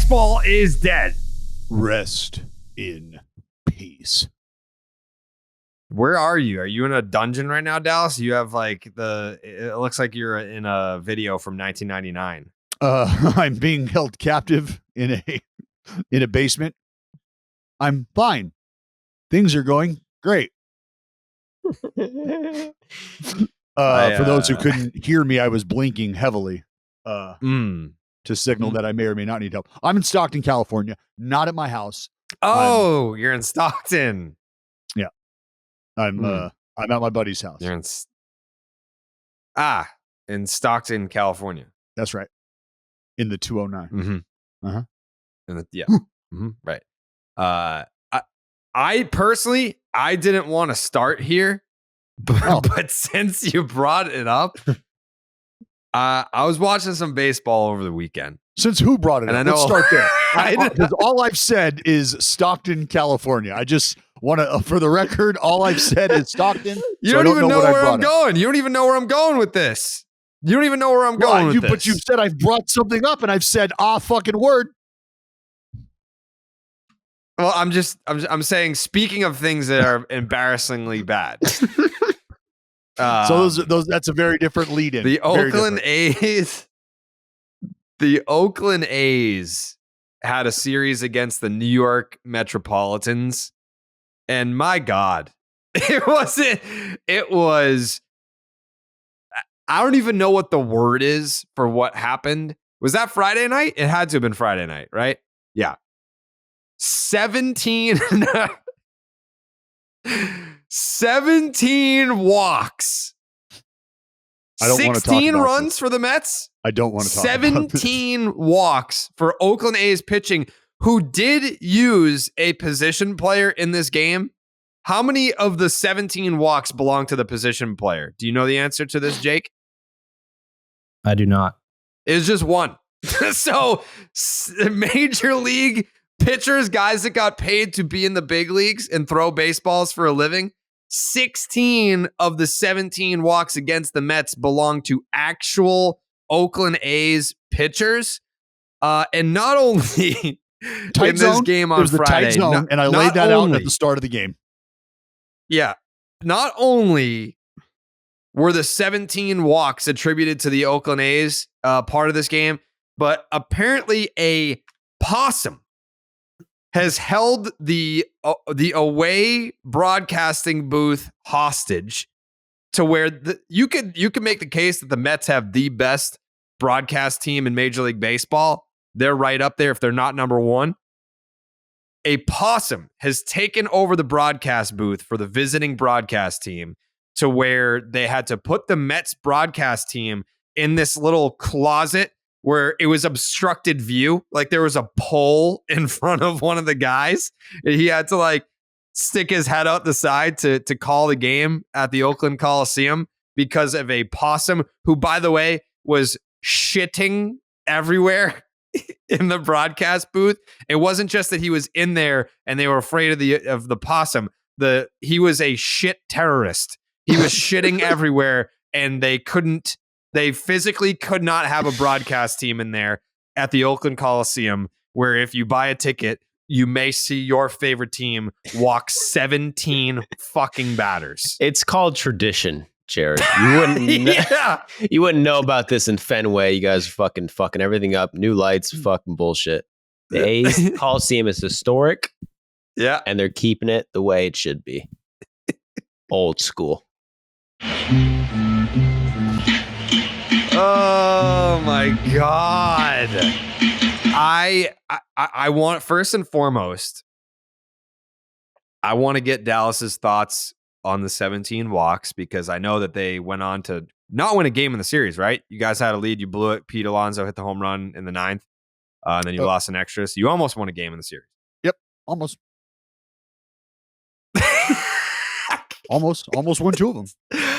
Baseball is dead. Rest in peace. Where are you? Are you in a dungeon right now, Dallas? You have it looks like you're in a video from 1999. I'm being held captive in a basement. I'm fine. Things are going great. For those who couldn't hear me, I was blinking heavily to signal that I may or may not need help. I'm in Stockton, California, not at my house. Oh, you're in Stockton. Yeah. I'm at my buddy's house. You're in Stockton, California. That's right. In the 209. Mm-hmm. Right. I personally, I didn't want to start here, but since you brought it up, I was watching some baseball over the weekend. Since who brought it up? Let's start there. Because all I've said is Stockton, California. I just want to, for the record, all I've said is Stockton. You don't even know where I'm going. You don't even know where I'm going with this. You don't even know where I'm going with this. But you said I've brought something up, and I've said, fucking word. Well, I'm saying, speaking of things that are embarrassingly bad. So that's a very different lead-in. The Oakland A's had a series against the New York Metropolitans, and my God, it was. I don't even know what the word is for what happened. Was that Friday night? It had to have been Friday night, right? Yeah. 17 walks. I don't 16 runs for the Mets. I don't want to talk 17 walks for Oakland A's pitching, who did use a position player in this game. How many of the 17 walks belong to the position player? Do you know the answer to this, Jake? I do not. It's just one. So major league pitchers, guys that got paid to be in the big leagues and throw baseballs for a living, 16 of the 17 walks against the Mets belong to actual Oakland A's pitchers. And not only in this game on Friday, and I laid that out at the start of the game. Yeah. Not only were the 17 walks attributed to the Oakland A's part of this game, but apparently a possum has held the away broadcasting booth hostage to where you could make the case that the Mets have the best broadcast team in Major League Baseball. They're right up there if they're not number one. A possum has taken over the broadcast booth for the visiting broadcast team to where they had to put the Mets broadcast team in this little closet where it was obstructed view. Like there was a pole in front of one of the guys. And he had to stick his head out the side to call the game at the Oakland Coliseum because of a possum who, by the way, was shitting everywhere in the broadcast booth. It wasn't just that he was in there and they were afraid of the possum. He was a shit terrorist. He was shitting everywhere, and they physically could not have a broadcast team in there at the Oakland Coliseum, where if you buy a ticket, you may see your favorite team walk 17 fucking batters. It's called tradition, Jared. You wouldn't you wouldn't know about this in Fenway. You guys are fucking everything up. New lights, fucking bullshit. The A's Coliseum is historic. Yeah. And they're keeping it the way it should be. Old school. Oh my God. I want, first and foremost, I want to get Dallas's thoughts on the 17 walks, because I know that they went on to not win a game in the series, right? You guys had a lead, you blew it. Pete Alonso hit the home run in the 9th, and then you lost an extra. So you almost won a game in the series. Yep, almost. Almost won 2 of them.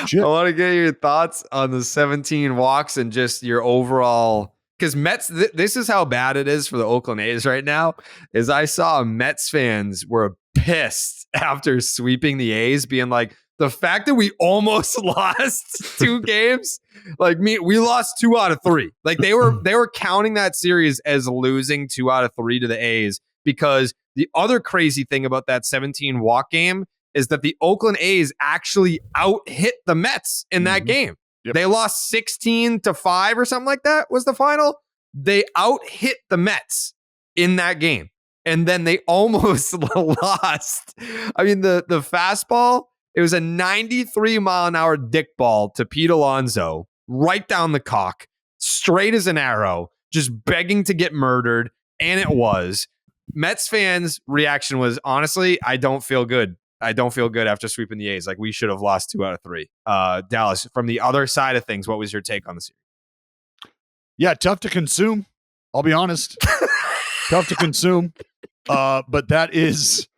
Shit. I want to get your thoughts on the 17 walks and just your overall, because Mets, this is how bad it is for the Oakland A's right now, is I saw Mets fans were pissed after sweeping the A's, being like, the fact that we almost lost 2 games, like we lost 2 out of 3. Like they were counting that series as losing 2 out of 3 to the A's, because the other crazy thing about that 17 walk game is that the Oakland A's actually out-hit the Mets in that game. Yep. They lost 16-5 or something like that was the final. They out-hit the Mets in that game. And then they almost lost. I mean, the fastball, it was a 93-mile-an-hour dick ball to Pete Alonso, right down the cock, straight as an arrow, just begging to get murdered. And it was. Mets fans' reaction was, honestly, I don't feel good. I don't feel good after sweeping the A's. Like, we should have lost 2 out of 3. Dallas, from the other side of things, what was your take on the series? Yeah, tough to consume. I'll be honest. Tough to consume. But that is,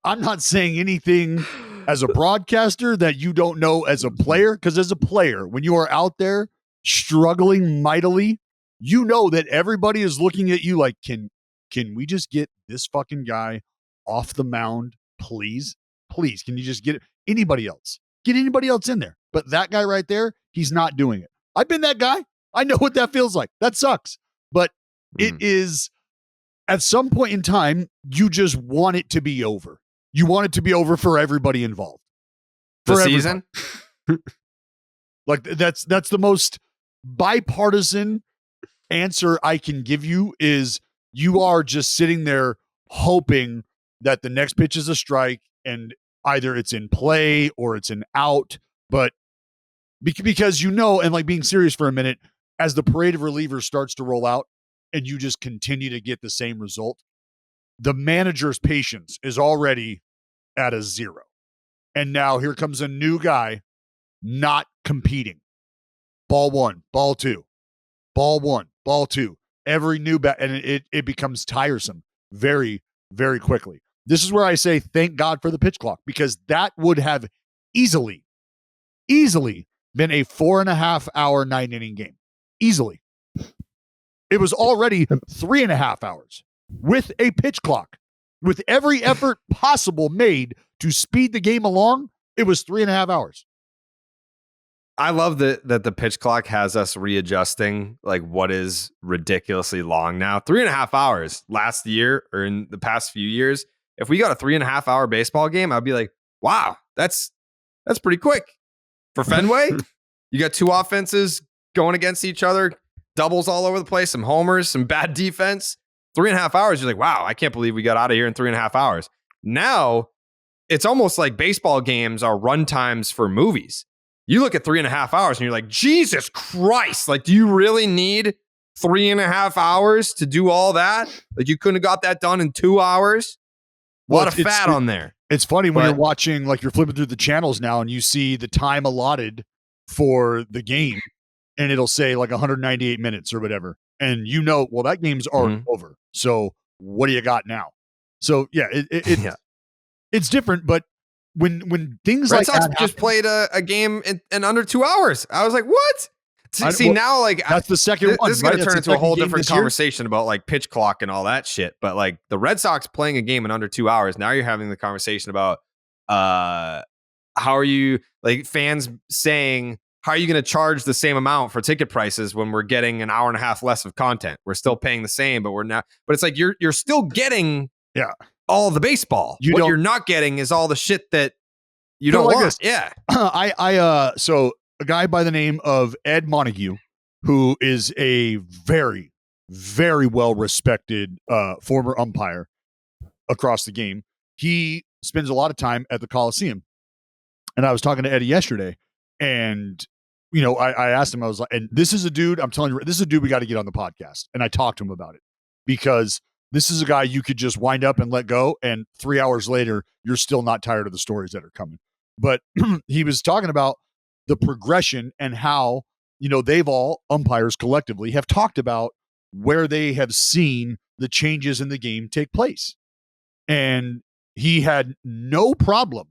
I'm not saying anything as a broadcaster that you don't know as a player, because as a player, when you are out there struggling mightily, you know that everybody is looking at you like, can we just get this fucking guy off the mound, please? Please, can you just get anybody else? Get anybody else in there. But that guy right there, he's not doing it. I've been that guy. I know what that feels like. That sucks. But it is, at some point in time, you just want it to be over. You want it to be over for everybody involved. For the season? Like, that's the most bipartisan answer I can give you, is you are just sitting there hoping that the next pitch is a strike and either it's in play or it's an out. But because you know, and like, being serious for a minute, as the parade of relievers starts to roll out and you just continue to get the same result, the manager's patience is already at a 0. And now here comes a new guy not competing. Ball 1, ball 2, ball 1, ball 2. Every new bat, and it becomes tiresome very, very quickly. This is where I say thank God for the pitch clock, because that would have easily been a 4.5-hour 9-inning game. Easily. It was already 3.5 hours with a pitch clock. With every effort possible made to speed the game along, it was 3.5 hours. I love that the pitch clock has us readjusting like what is ridiculously long now. 3.5 hours last year, or in the past few years. If we got a 3.5 hour baseball game, I'd be like, wow, that's pretty quick. For Fenway, you got 2 offenses going against each other, doubles all over the place, some homers, some bad defense. 3.5 hours, you're like, wow, I can't believe we got out of here in 3.5 hours. Now, it's almost like baseball games are run times for movies. You look at 3.5 hours and you're like, Jesus Christ, like, do you really need 3.5 hours to do all that? Like, you couldn't have got that done in 2 hours? A lot of fat on there. It's funny when you're watching, like, you're flipping through the channels now and you see the time allotted for the game, and it'll say like 198 minutes or whatever. And you know, well, that game's already over. So what do you got now? So yeah, it's different. But when things Red like Sox that just played a game in under 2 hours, I was like, what? Now, like, that's the second one. This is going to turn into a whole different conversation about like pitch clock and all that shit. But like the Red Sox playing a game in under 2 hours, now you're having the conversation about how are you, like, fans saying, how are you going to charge the same amount for ticket prices when we're getting an hour and a half less of content? We're still paying the same, but we're not. But it's like you're still getting all the baseball. What you're not getting is all the shit that you don't want. Yeah. So a guy by the name of Ed Montague, who is a very, very well-respected former umpire across the game, he spends a lot of time at the Coliseum. And I was talking to Eddie yesterday, and, you know, I asked him, I was like, and this is a dude, I'm telling you, this is a dude we got to get on the podcast. And I talked to him about it, because this is a guy you could just wind up and let go, and 3 hours later, you're still not tired of the stories that are coming. But he was talking about the progression and how, you know, they've all, umpires collectively, have talked about where they have seen the changes in the game take place. And he had no problem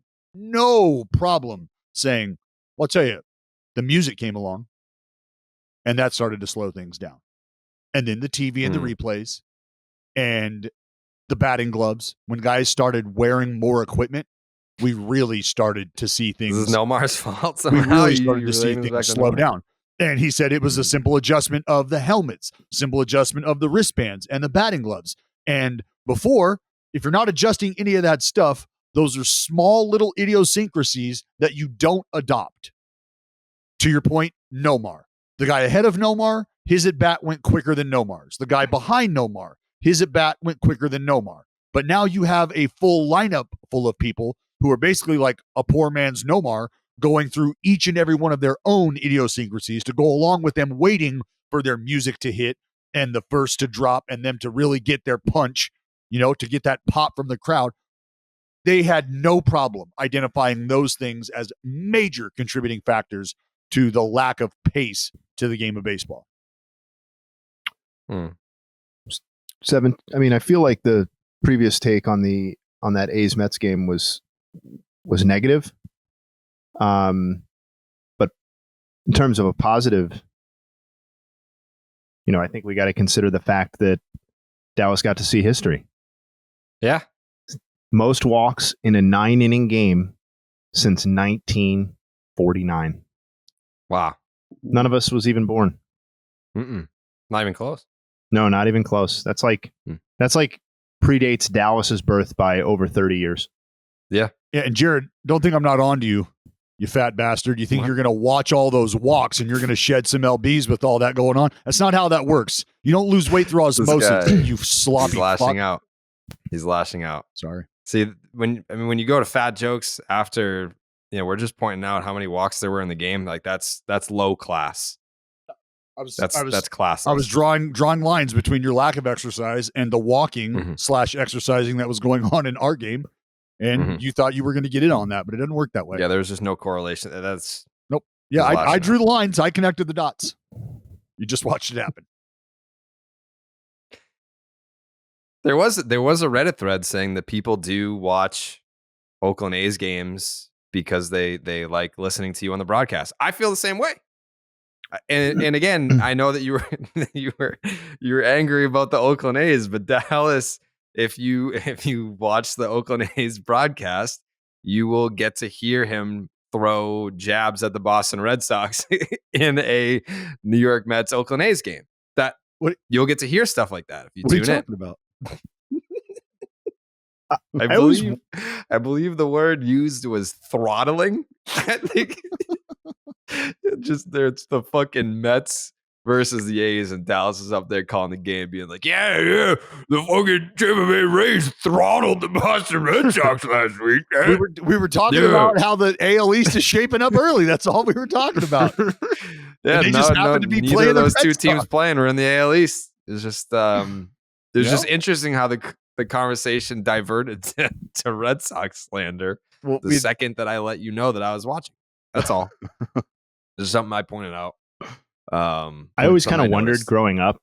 saying, well, I'll tell you, the music came along and that started to slow things down. And then the TV and the replays and the batting gloves, when guys started wearing more equipment, we really started to see things. This is Nomar's fault. We Somehow really started to see things slow down. And he said it was a simple adjustment of the helmets, simple adjustment of the wristbands and the batting gloves. And before, if you're not adjusting any of that stuff, those are small little idiosyncrasies that you don't adopt. To your point, Nomar. The guy ahead of Nomar, his at-bat went quicker than Nomar's. The guy behind Nomar, his at-bat went quicker than Nomar. But now you have a full lineup full of people who are basically like a poor man's Nomar, going through each and every one of their own idiosyncrasies to go along with them waiting for their music to hit and the first to drop and them to really get their punch, to get that pop from the crowd. They had no problem identifying those things as major contributing factors to the lack of pace to the game of baseball. I feel like the previous take on that A's Mets game was negative. But in terms of a positive, I think we got to consider the fact that Dallas got to see history. Yeah. Most walks in a 9-inning game since 1949. Wow. None of us was even born. Not even close. No, not even close. That's like predates Dallas's birth by over 30 years. Yeah. And Jared, don't think I'm not on to you. You fat bastard. You think you're going to watch all those walks and you're going to shed some LBs with all that going on? That's not how that works. You don't lose weight through osmosis, you sloppy He's lashing fuck. out. He's lashing out. Sorry. See, when you go to fat jokes after, we're just pointing out how many walks there were in the game. Like that's low class. That's class. I was drawing lines between your lack of exercise and the walking / exercising that was going on in our game. And you thought you were going to get in on that, but it didn't work that way. Yeah, there was just no correlation. Nope. Yeah, I drew the lines. I connected the dots. You just watched it happen. There was a Reddit thread saying that people do watch Oakland A's games because they like listening to you on the broadcast. I feel the same way. And again, I know that you were angry about the Oakland A's, but Dallas, if you watch the Oakland A's broadcast, you will get to hear him throw jabs at the Boston Red Sox in a New York Mets Oakland A's game. You'll get to hear stuff like that if you tune in. What are you talking about? I believe the word used was throttling. I think it's the fucking Mets versus the A's, and Dallas is up there calling the game, being like, yeah, the fucking Tampa Bay Rays throttled the Boston Red Sox last week. We were talking about how the AL East is shaping up early. That's all we were talking about. Yeah, they just happened to be neither playing of those two Red teams Sox. playing were in the AL East. It's just just interesting how the conversation diverted to Red Sox slander the second that I let you know that I was watching. That's all. This is something I pointed out. I always kind of wondered growing up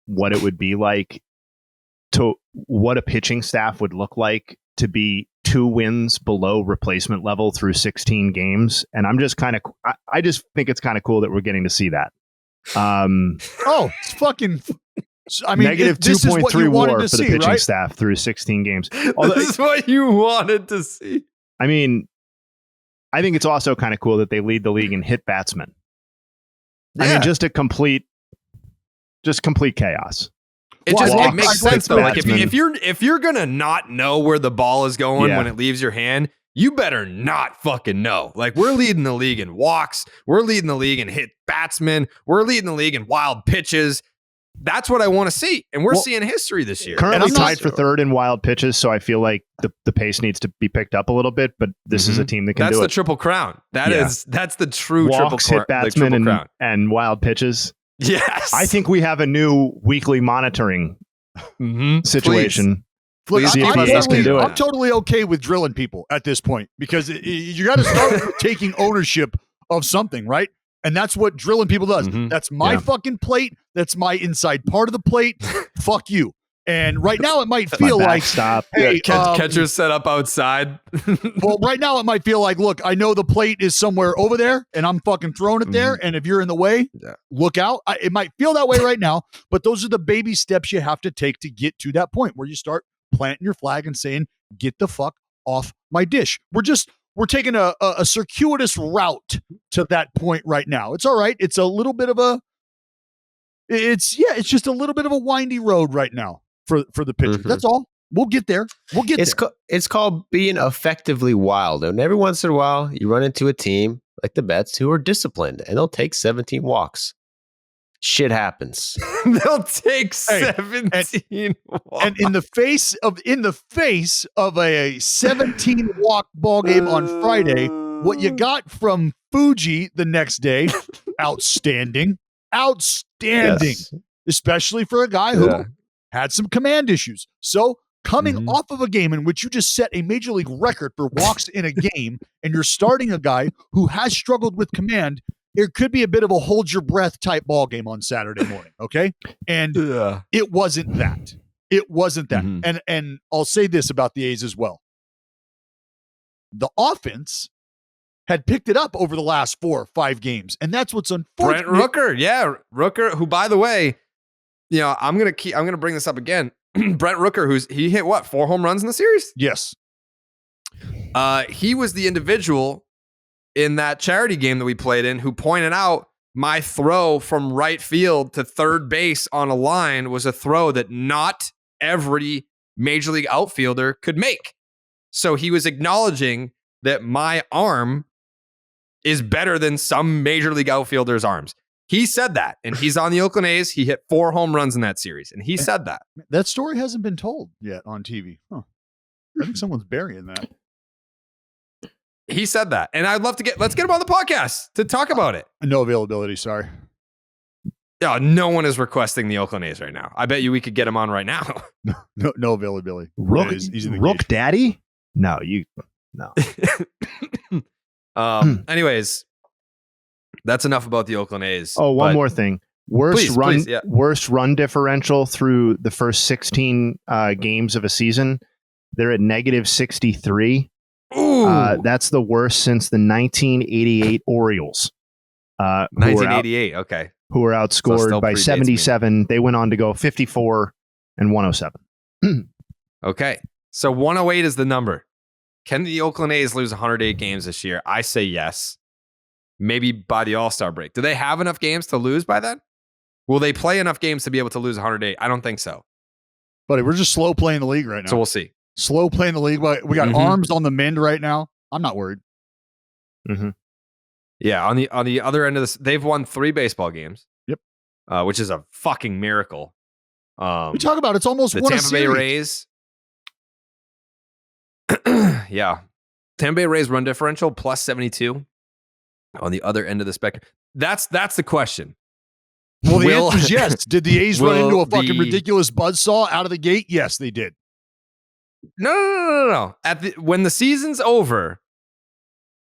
what it would be like what a pitching staff would look like to be 2 wins below replacement level through 16 games. And I'm just I just think it's kind of cool that we're getting to see that. It's fucking, I mean, negative 2.3 WAR for the pitching staff through 16 games. Although, this is what you wanted to see. I mean, I think it's also kind of cool that they lead the league in hit batsmen. Yeah. I mean, just complete chaos. It makes sense though. Like if you're gonna not know where the ball is going when it leaves your hand, you better not fucking know. Like, we're leading the league in walks, we're leading the league in hit batsmen, we're leading the league in wild pitches. That's what I want to see, and we're seeing history this year. Currently tied for third in wild pitches, so I feel like the pace needs to be picked up a little bit. But this is a team that can do it. That's the Triple Crown. That's the true walks, Triple hit batsmen, and wild pitches. Yes, I think we have a new weekly monitoring situation. Look, I'm totally okay with drilling people at this point, because you got to start taking ownership of something, right? And that's what drilling people does. That's my fucking plate. That's my inside part of the plate. Fuck you. And right now it might feel like, hey, catchers set up outside. Well, right now it might feel like, look, I know the plate is somewhere over there and I'm fucking throwing it there. And if you're in the way, look out. It might feel that way right now, but those are the baby steps you have to take to get to that point where you start planting your flag and saying, get the fuck off my dish. We're taking a circuitous route to that point right now. It's all right. It's a little bit of it's just a little bit of a windy road right now for the pitcher. Mhm. That's all. We'll get there. It's called being effectively wild. And every once in a while, you run into a team like the Mets who are disciplined and they'll take 17 walks. Shit happens. They'll take 17 walks. And in the face of a 17 walk ball game on Friday, what you got from Fuji the next day, outstanding, Yes. especially for a guy who had some command issues. So coming off of a game in which you just set a major league record for walks in a game, and you're starting a guy who has struggled with command, it could be a bit of a hold your breath type ball game on Saturday morning. Okay. And it wasn't that. And I'll say this about the A's as well. The offense had picked it up over the last 4 or 5 games. And that's what's unfortunate. Brent Rooker. Yeah. Rooker, who, by the way, I'm going to bring this up again. Brent Rooker, he hit 4 home runs in the series? Yes. He was the individual in that charity game that we played in who pointed out my throw from right field to third base on a line was a throw that not every major league outfielder could make. So he was acknowledging that my arm is better than some major league outfielders' arms. He said that, and he's on the Oakland A's. He hit 4 home runs in that series, and he said that. That story hasn't been told yet on TV. Huh. I think someone's burying that. He said that, and I'd love to let's get him on the podcast to talk about it. No availability, sorry. Yeah, no one is requesting the Oakland A's right now. I bet you we could get him on right now. No availability. Rook, He's in the Rook cage. Daddy? No. Anyways, that's enough about the Oakland A's. Oh, one more thing. Worst run differential through the first 16 games of a season. They're at negative 63. That's the worst since the 1988 Orioles. 1988, okay. Who were outscored by 77. They went on to go 54 and 107. Okay. So 108 is the number. Can the Oakland A's lose 108 games this year? I say yes. Maybe by the All-Star break. Do they have enough games to lose by then? Will they play enough games to be able to lose 108? I don't think so. Buddy, we're just slow playing the league right now. So we'll see. Slow playing the league. We got arms on the mend right now. I'm not worried. Mm-hmm. Yeah, on the other end of this, they've won 3 baseball games. Yep. Which is a fucking miracle. We talk about it's almost the won Tampa a Bay series. Rays. Yeah. Tampa Bay Rays run differential plus 72 on the other end of the spectrum. That's the question. Well, the answer is yes. Did the A's run into a fucking ridiculous buzzsaw out of the gate? Yes, they did. No. When the season's over,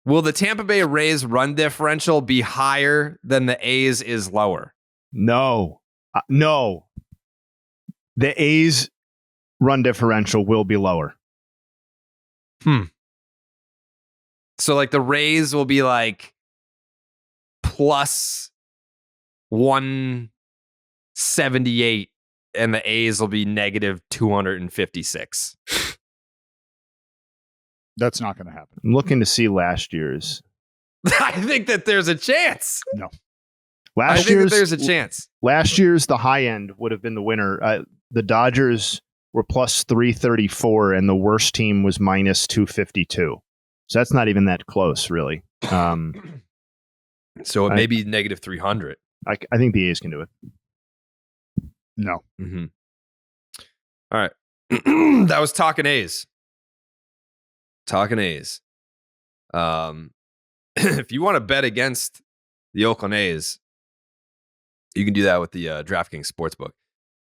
will the Tampa Bay Rays run differential be higher than the A's is lower? No. No. The A's run differential will be lower. So like the Rays will be like plus 178 and the A's will be negative 256. That's not going to happen. I'm looking to see last year's. I think that there's a chance. No. I think that there's a chance. Last year's, the high end would have been the winner. The Dodgers were plus 334, and the worst team was minus 252. So that's not even that close, really. So it may be negative 300. I think the A's can do it. No. Mm-hmm. All right. That was Talking A's. Talking A's. If you want to bet against the Oakland A's, you can do that with the DraftKings Sportsbook.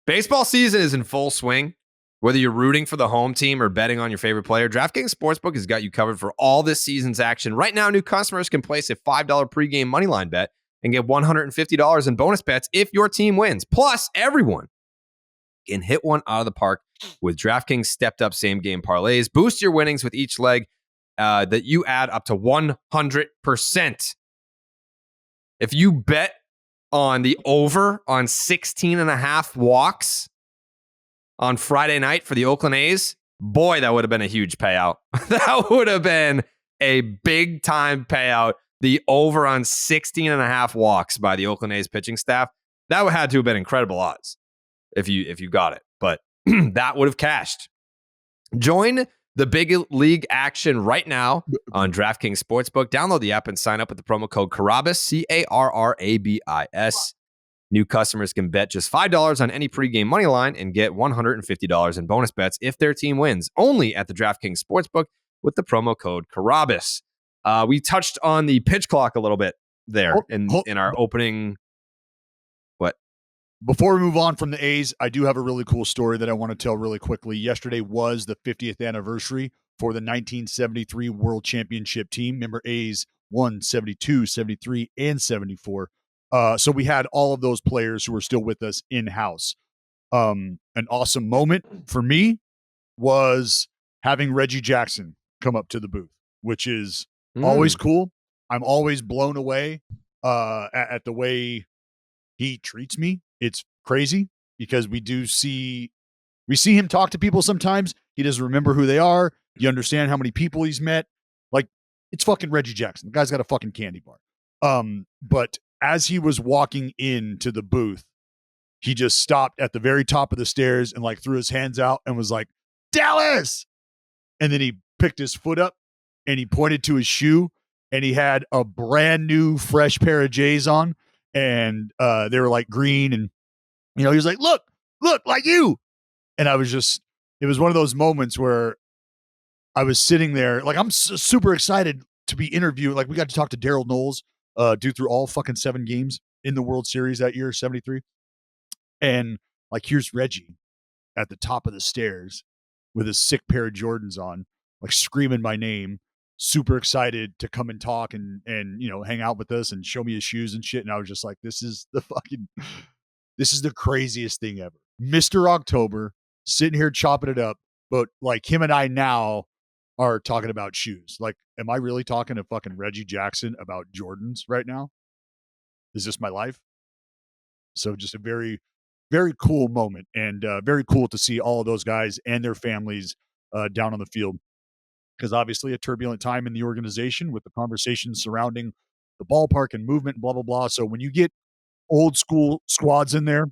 Baseball season is in full swing. Whether you're rooting for the home team or betting on your favorite player, DraftKings Sportsbook has got you covered for all this season's action. Right now, new customers can place a $5 pregame moneyline bet and get $150 in bonus bets if your team wins. Plus, everyone can hit one out of the park with DraftKings stepped-up same-game parlays. Boost your winnings with each leg that you add up to 100%. If you bet on the over on 16.5 walks on Friday night for the Oakland A's, Boy, that would have been a huge payout. That would have been a big time payout. The over on 16 and a half walks by the Oakland A's pitching staff. That would have to have been incredible odds if you got it. But that would have cashed. Join the big league action right now on DraftKings Sportsbook. Download the app and sign up with the promo code Carrabis, Carrabis. New customers can bet just $5 on any pregame money line and get $150 in bonus bets if their team wins. Only at the DraftKings Sportsbook with the promo code Carrabis. We touched on the pitch clock a little bit there in our opening. What? Before we move on from the A's, I do have a really cool story that I want to tell really quickly. Yesterday was the 50th anniversary for the 1973 World Championship team. Remember, A's won 72, 73, and 74. So we had all of those players who were still with us in-house. An awesome moment for me was having Reggie Jackson come up to the booth, which is always cool. I'm always blown away at the way he treats me. It's crazy because we see him talk to people sometimes. He doesn't remember who they are. You understand how many people he's met. Like, it's fucking Reggie Jackson. The guy's got a fucking candy bar. But as he was walking into the booth, he just stopped at the very top of the stairs and like threw his hands out and was like, Dallas! And then he picked his foot up and he pointed to his shoe and he had a brand new fresh pair of J's on. And they were like green, and he was like, look like you. And it was one of those moments where I was sitting there, like, I'm super excited to be interviewed. Like, we got to talk to Daryl Knowles, due through all fucking 7 games in the World Series that year, 73. And like, here's Reggie at the top of the stairs with his sick pair of Jordans on, like screaming my name, super excited to come and talk and hang out with us and show me his shoes and shit. And I was just like, this is the craziest thing ever. Mr. October sitting here chopping it up, but like him and I now are talking about shoes. Like, am I really talking to fucking Reggie Jackson about Jordans right now? Is this my life? So just a very, very cool moment, and very cool to see all of those guys and their families down on the field. Because obviously a turbulent time in the organization with the conversations surrounding the ballpark and movement, blah, blah, blah. So when you get old school squads in there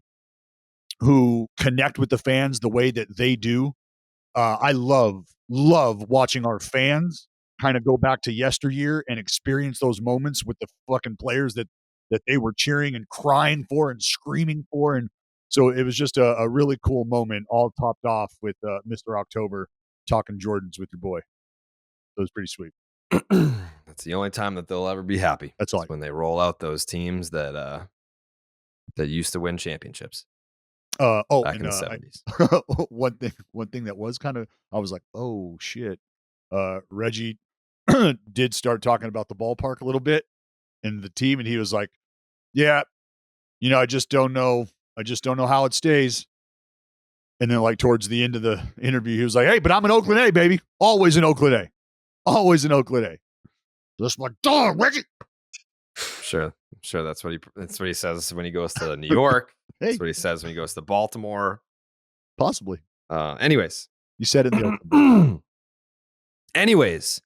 who connect with the fans the way that they do, I love watching our fans kind of go back to yesteryear and experience those moments with the fucking players that they were cheering and crying for and screaming for. And so it was just a really cool moment, all topped off with Mr. October talking Jordans with your boy. It was pretty sweet. That's the only time that they'll ever be happy. That's all. When they roll out those teams that used to win championships. Back in the 70s. One thing that was kind of, I was like, oh shit. Reggie did start talking about the ballpark a little bit and the team, and he was like, yeah, I just don't know how it stays. And then like towards the end of the interview, he was like, hey, but I'm an Oakland A, baby. Always an Oakland A. Always an Oakland A. Just like, dog, Reggie. Sure that's what he says when he goes to New York. Hey. That's what he says when he goes to Baltimore. Possibly. Anyways. You said it in the open. Anyways,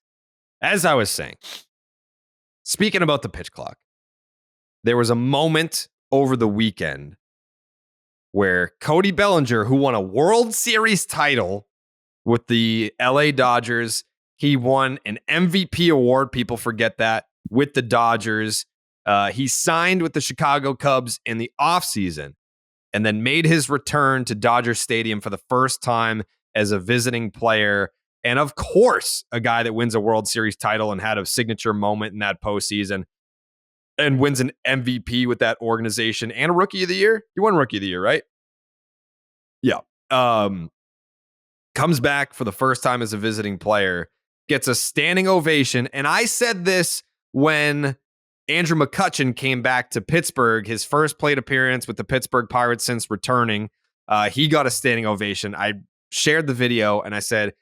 as I was saying, speaking about the pitch clock, there was a moment over the weekend where Cody Bellinger, who won a World Series title with the LA Dodgers, he won an MVP award. People forget that, with the Dodgers. He signed with the Chicago Cubs in the offseason and then made his return to Dodger Stadium for the first time as a visiting player. And of course, a guy that wins a World Series title and had a signature moment in that postseason and wins an MVP with that organization and a Rookie of the Year. He won Rookie of the Year, right? Yeah. Comes back for the first time as a visiting player, gets a standing ovation. And I said this when Andrew McCutchen came back to Pittsburgh, his first plate appearance with the Pittsburgh Pirates since returning. He got a standing ovation. I shared the video and I said,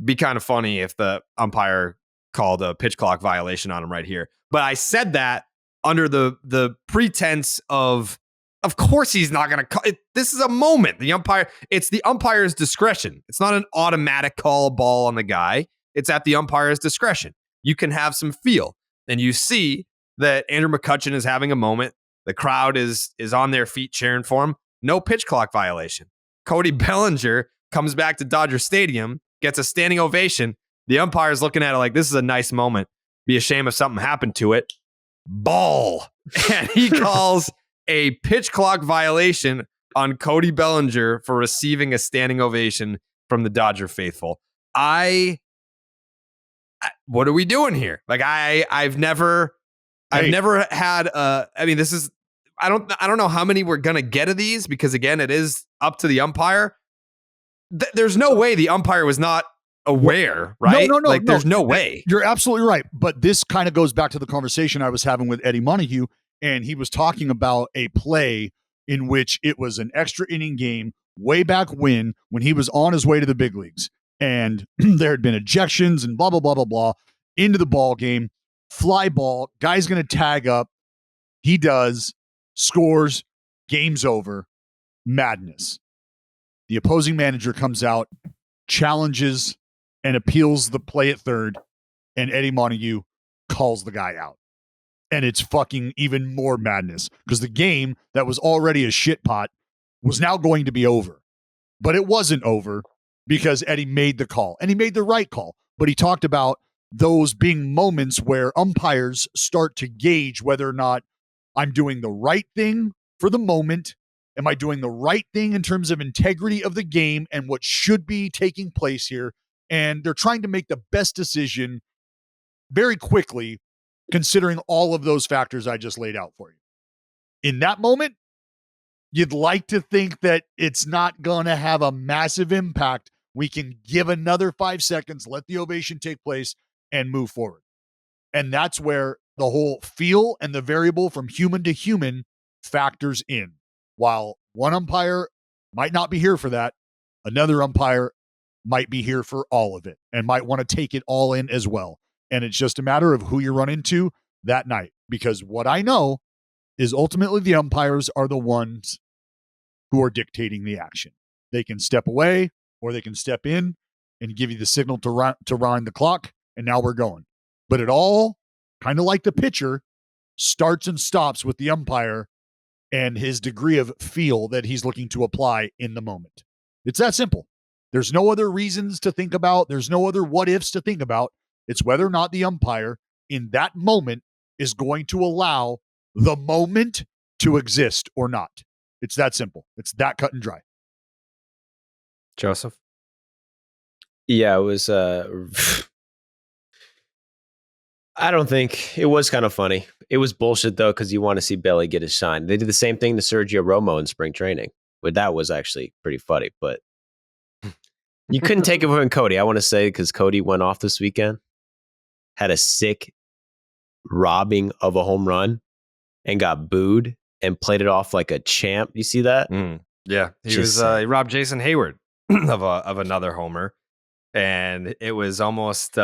be kind of funny if the umpire called a pitch clock violation on him right here. But I said that under the pretense of Of course he's not going to call. This is a moment. It's the umpire's discretion. It's not an automatic call ball on the guy. It's at the umpire's discretion. You can have some feel. And you see that Andrew McCutchen is having a moment. The crowd is on their feet cheering for him. No pitch clock violation. Cody Bellinger comes back to Dodger Stadium, gets a standing ovation. The umpire's looking at it like, this is a nice moment. Be a shame if something happened to it. Ball. And he calls a pitch clock violation on Cody Bellinger for receiving a standing ovation from the Dodger faithful. What are we doing here? Like I've never had this is I don't know how many we're gonna get of these, because again, it is up to the umpire. There's no way the umpire was not aware, right? No. There's no way. You're absolutely right. But this kind of goes back to the conversation I was having with Eddie Montague, and he was talking about a play in which it was an extra inning game way back when he was on his way to the big leagues. And there had been ejections and blah, blah, blah, blah, blah, into the ball game, fly ball, guy's going to tag up. He does, scores, game's over, madness. The opposing manager comes out, challenges and appeals the play at third, and Eddie Montague calls the guy out. And it's fucking even more madness, because the game that was already a shit pot was now going to be over. But it wasn't over, because Eddie made the call, and he made the right call. But he talked about those being moments where umpires start to gauge whether or not I'm doing the right thing for the moment. Am I doing the right thing in terms of integrity of the game and what should be taking place here? And they're trying to make the best decision very quickly, considering all of those factors I just laid out for you. In that moment, you'd like to think that it's not going to have a massive impact. We can give another 5 seconds, let the ovation take place, and move forward. And that's where the whole feel and the variable from human to human factors in. While one umpire might not be here for that, another umpire might be here for all of it and might want to take it all in as well. And it's just a matter of who you run into that night. Because what I know is ultimately the umpires are the ones who are dictating the action. They can step away, or they can step in and give you the signal to wind the clock, and now we're going. But it all, kind of like the pitcher, starts and stops with the umpire and his degree of feel that he's looking to apply in the moment. It's that simple. There's no other reasons to think about. There's no other what ifs to think about. It's whether or not the umpire in that moment is going to allow the moment to exist or not. It's that simple. It's that cut and dry. Joseph? Yeah, it was I don't think it was kind of funny. It was bullshit though, because you want to see Belly get his shine. They did the same thing to Sergio Romo in spring training. But that was actually pretty funny. But you couldn't take it from Cody, I want to say, because Cody went off this weekend, had a sick robbing of a home run, and got booed and played it off like a champ. You see that? Yeah, he robbed Jason Hayward of another homer, and it was almost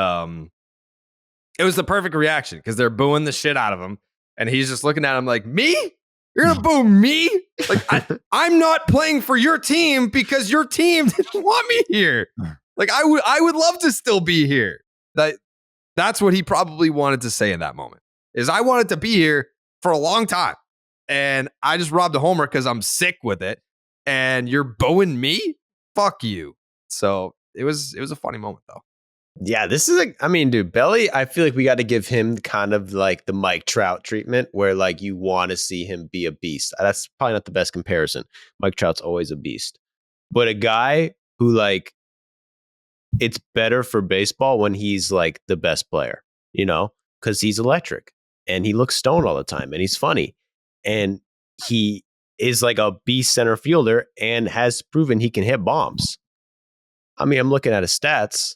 it was the perfect reaction, because they're booing the shit out of him, and he's just looking at him like, me? You're gonna boo me? Like I'm not playing for your team because your team didn't want me here. Like I would love to still be here. That's what he probably wanted to say in that moment. Is I wanted to be here for a long time, and I just robbed a homer because I'm sick with it, and you're booing me? Fuck you. So it was a funny moment though. Yeah, this is dude, Belly, I feel like we got to give him kind of like the Mike Trout treatment, where like you want to see him be a beast. That's probably not the best comparison. Mike Trout's always a beast. But a guy who like, it's better for baseball when he's like the best player, because he's electric and he looks stoned all the time and he's funny. And he is like a beast center fielder and has proven he can hit bombs. I'm looking at his stats.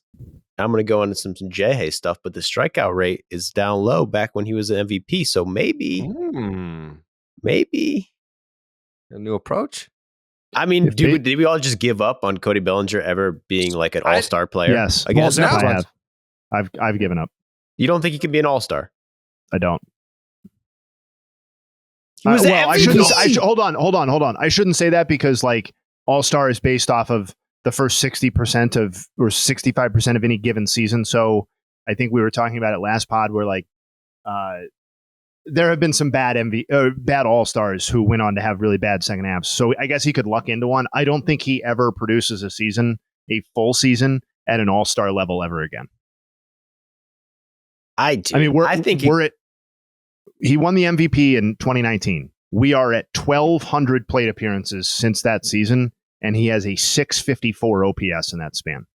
I'm going to go into some J-Hay stuff, but the strikeout rate is down low back when he was an MVP. So maybe A new approach? Did we all just give up on Cody Bellinger ever being like an all-star player? Yes. I guess I have. I've given up. You don't think he can be an all-star? I don't. He was the I MVP. shouldn't. Hold on. I shouldn't say that because like All-Star is based off of the first 60% of or 65% of any given season. So I think we were talking about it last pod where like there have been some bad bad All-Stars who went on to have really bad second halves. So I guess he could luck into one. I don't think he ever produces a full season at an All-Star level ever again. I do. I mean, he won the MVP in 2019. We are at 1,200 plate appearances since that season, and he has a 654 OPS in that span.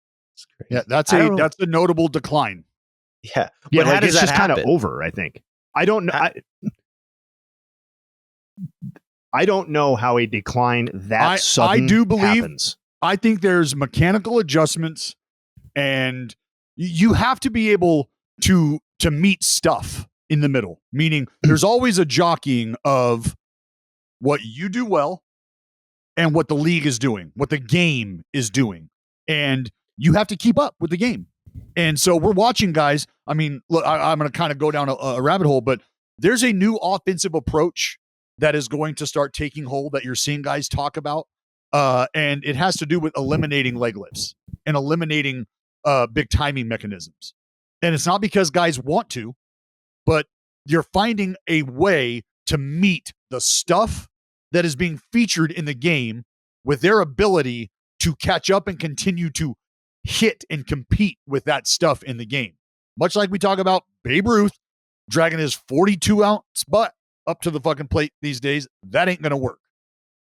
Yeah, that's a notable decline. Yeah, yeah, but how does it's that just kind of happen? over. I think. I don't know. I don't know how a decline that sudden I do believe happens. I think there's mechanical adjustments, and you have to be able to meet stuff in the middle. Meaning, there's always a jockeying of what you do well and what the league is doing, what the game is doing, and you have to keep up with the game. And so we're watching guys. I mean, look, I'm going to kind of go down a rabbit hole, but there's a new offensive approach that is going to start taking hold that you're seeing guys talk about. And it has to do with eliminating leg lifts and eliminating big timing mechanisms. And it's not because guys want to, but you're finding a way to meet the stuff that is being featured in the game with their ability to catch up and continue to hit and compete with that stuff in the game. Much like we talk about Babe Ruth dragging his 42-ounce butt up to the fucking plate these days. That ain't going to work.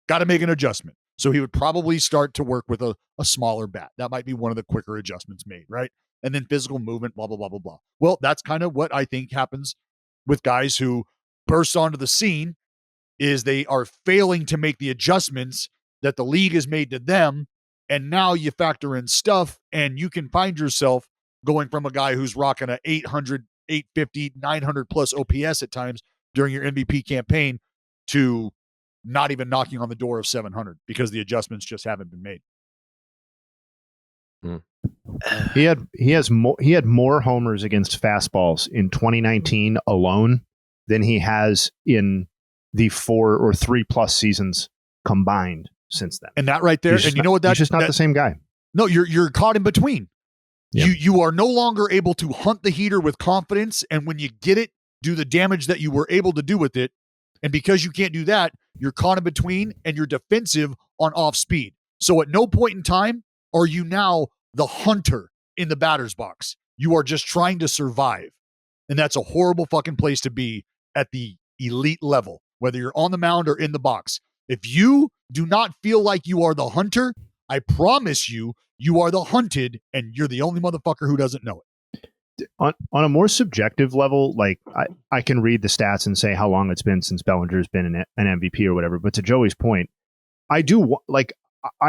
Got to make an adjustment. So he would probably start to work with a smaller bat. That might be one of the quicker adjustments made, right? And then physical movement, blah, blah, blah, blah, blah. Well, that's kind of what I think happens with guys who burst onto the scene is they are failing to make the adjustments that the league has made to them. And now you factor in stuff and you can find yourself going from a guy who's rocking a 800, 850, 900 plus OPS at times during your MVP campaign to not even knocking on the door of 700 because the adjustments just haven't been made. He had more homers against fastballs in 2019 alone than he has in the 4 or 3+ seasons combined since then. And that right there, and you know what? He's just not the same guy. No, you're caught in between. Yeah. You are no longer able to hunt the heater with confidence, and when you get it, do the damage that you were able to do with it. And because you can't do that, you're caught in between and you're defensive on off speed. So at no point in time are you now the hunter in the batter's box. You are just trying to survive. And that's a horrible fucking place to be at the elite level, whether you're on the mound or in the box. If you do not feel like you are the hunter, I promise you, you are the hunted and you're the only motherfucker who doesn't know it. On a more subjective level, like I can read the stats and say how long it's been since Bellinger's been an MVP or whatever. But to Joey's point, I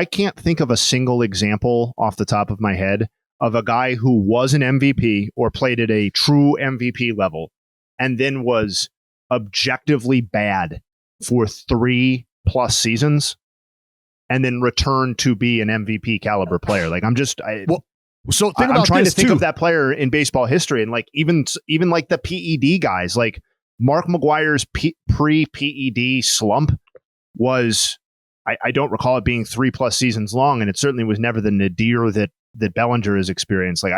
can't think of a single example off the top of my head of a guy who was an MVP or played at a true MVP level and then was objectively bad for 3+ seasons and then returned to be an MVP caliber player. Like I'm trying to think of that player in baseball history, and like even like the PED guys, like Mark McGwire's pre-PED slump was, I don't recall it being 3+ seasons long, and it certainly was never the nadir that Bellinger has experienced. Like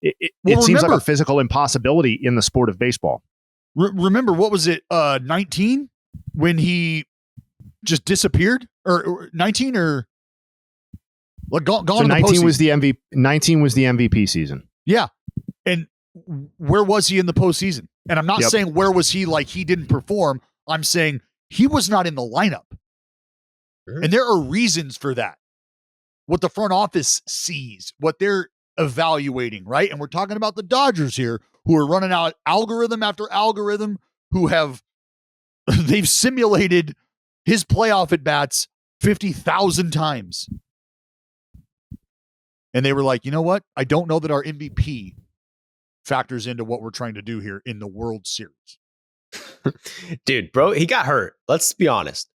it seems like a physical impossibility in the sport of baseball. Remember, what was it, 19 when he just disappeared, or 19 or like gone. So 19 was the MVP. 19 was the MVP season. Yeah, and where was he in the postseason? And I'm not saying where was he like he didn't perform. I'm saying he was not in the lineup, and there are reasons for that. What the front office sees, what they're evaluating, right? And we're talking about the Dodgers here, who are running out algorithm after algorithm, who they've simulated his playoff at bats 50,000 times. And they were like, you know what? I don't know that our MVP factors into what we're trying to do here in the World Series. Dude, bro, he got hurt. Let's be honest.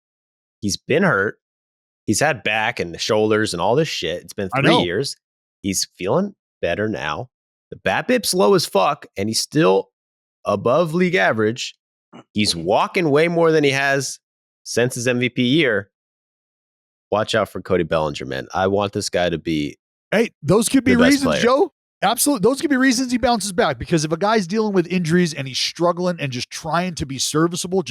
He's been hurt. He's had back and the shoulders and all this shit. It's been 3 years. He's feeling better now. The BABIP's low as fuck, and he's still above league average. He's walking way more than he has since his MVP year. Watch out for Cody Bellinger, man. I want this guy to be. Hey, those could be the best reasons, player. Joe. Absolutely. Those could be reasons he bounces back, because if a guy's dealing with injuries and he's struggling and just trying to be serviceable,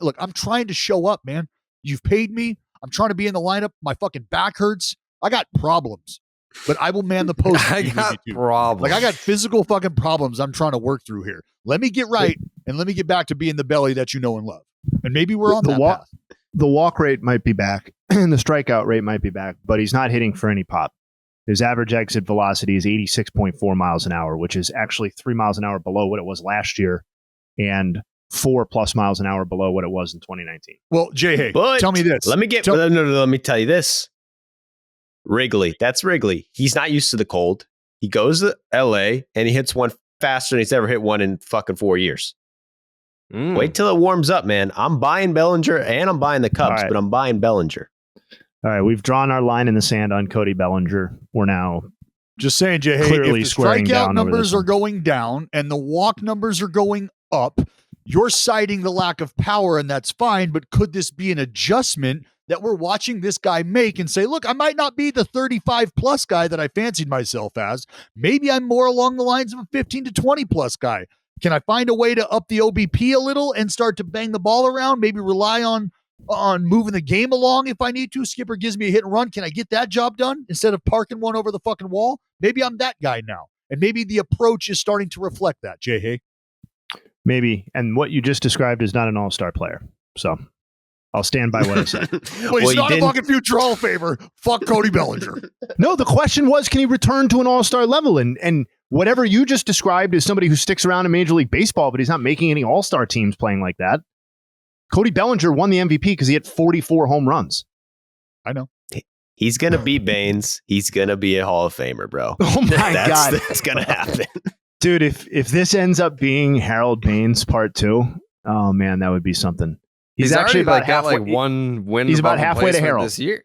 look, I'm trying to show up, man. You've paid me. I'm trying to be in the lineup. My fucking back hurts. I got problems, but I will man the post. I got problems. Like, I got physical fucking problems I'm trying to work through here. Let me get right, and let me get back to being the belly that you know and love. And maybe we're on that path. The walk rate might be back, and the strikeout rate might be back, but he's not hitting for any pop. His average exit velocity is 86.4 miles an hour, which is actually 3 miles an hour below what it was last year, and 4+ miles an hour below what it was in 2019. Well, Jay, hey, But tell me this. Let me tell you this. Wrigley, that's Wrigley. He's not used to the cold. He goes to LA and he hits one faster than he's ever hit one in fucking 4 years. Wait till it warms up, man. I'm buying Bellinger and I'm buying the Cubs, but I'm buying Bellinger. All right, we've drawn our line in the sand on Cody Bellinger. We're now just saying, Jay, hey, clearly if the squaring strikeout down numbers over are going down and the walk numbers are going up, you're citing the lack of power, and that's fine. But could this be an adjustment that we're watching this guy make and say, look, I might not be the 35 plus guy that I fancied myself as. Maybe I'm more along the lines of a 15 to 20 plus guy. Can I find a way to up the OBP a little and start to bang the ball around? Maybe rely on moving the game along if I need to. Skipper gives me a hit and run. Can I get that job done instead of parking one over the fucking wall? Maybe I'm that guy now. And maybe the approach is starting to reflect that, Jay Hay. maybe. And what you just described is not an all-star player. So I'll stand by what I said. Well, he's not a fucking future Hall of Famer. Fuck Cody Bellinger. No, the question was, can he return to an all-star level? And whatever you just described is somebody who sticks around in Major League Baseball, but he's not making any all-star teams playing like that. Cody Bellinger won the MVP because he hit 44 home runs. I know. He's going to beat Baines. He's going to be a Hall of Famer, bro. Oh, my God. That's going to happen. Dude, if this ends up being Harold Baines Part 2, oh, man, that would be something. He's actually about halfway. One win. He's about halfway to Harold this year.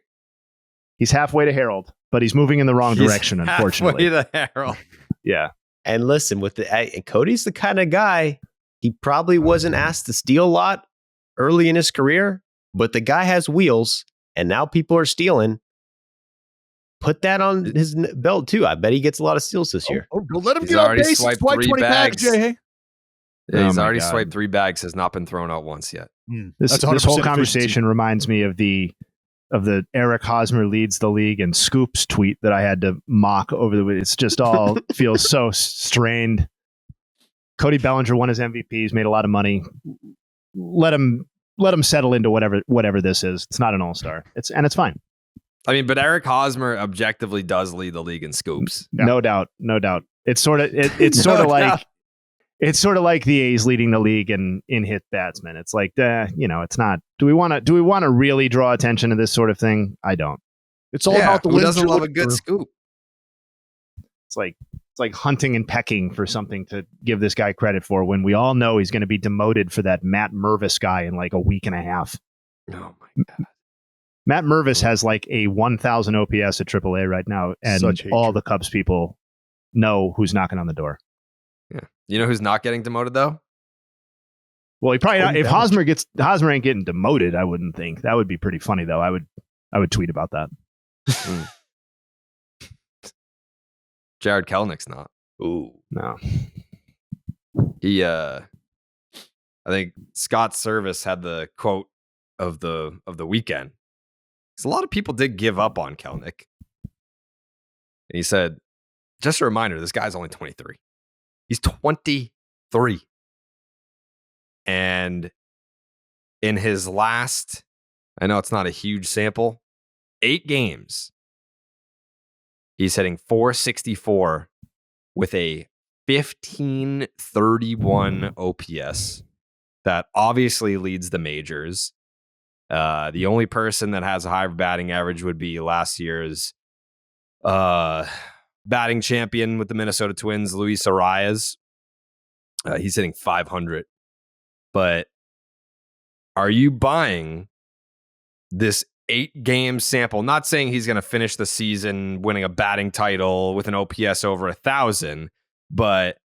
He's halfway to Harold, but he's moving in the wrong direction, unfortunately. Halfway to Harold. Yeah. And listen, Cody's the kind of guy, he probably wasn't asked to steal a lot early in his career, but the guy has wheels, and now people are stealing. Put that on his belt too. I bet he gets a lot of steals this year. Let him get on base. Swipe 20 bags, Jay. Yeah, he's already swiped 3 bags. Has not been thrown out once yet. This whole conversation reminds me of the Eric Hosmer leads the league and Scoops tweet that I had to mock over the. It's just all feels so strained. Cody Bellinger won his MVP. He's made a lot of money. Let him settle into whatever this is. It's not an all-star. It's fine. I mean, but Eric Hosmer objectively does lead the league in scoops. No doubt. It's sort of like the A's leading the league in hit batsmen. It's like, it's not. Do we want to really draw attention to this sort of thing? I don't. It's all about the wins. Who doesn't love a good scoop? It's like hunting and pecking for something to give this guy credit for when we all know he's going to be demoted for that Matt Mervis guy in like a week and a half. Oh my God. Matt Mervis has like a 1,000 OPS at AAA right now, and all the Cubs people know who's knocking on the door. Yeah, you know who's not getting demoted though? Well, he probably not. If Hosmer ain't getting demoted, I wouldn't think. That would be pretty funny though. I would tweet about that. Jared Kelenic's not. Ooh, no. He I think Scott Service had the quote of the weekend. Because a lot of people did give up on Kelenic. And he said, just a reminder, this guy's only 23. He's 23. And in his last, I know it's not a huge sample, 8 games, he's hitting .464 with a 1531 OPS. That obviously leads the majors. The only person that has a higher batting average would be last year's batting champion with the Minnesota Twins, Luis Arias. He's hitting 500. But are you buying this 8-game sample? Not saying he's going to finish the season winning a batting title with an OPS over 1,000, but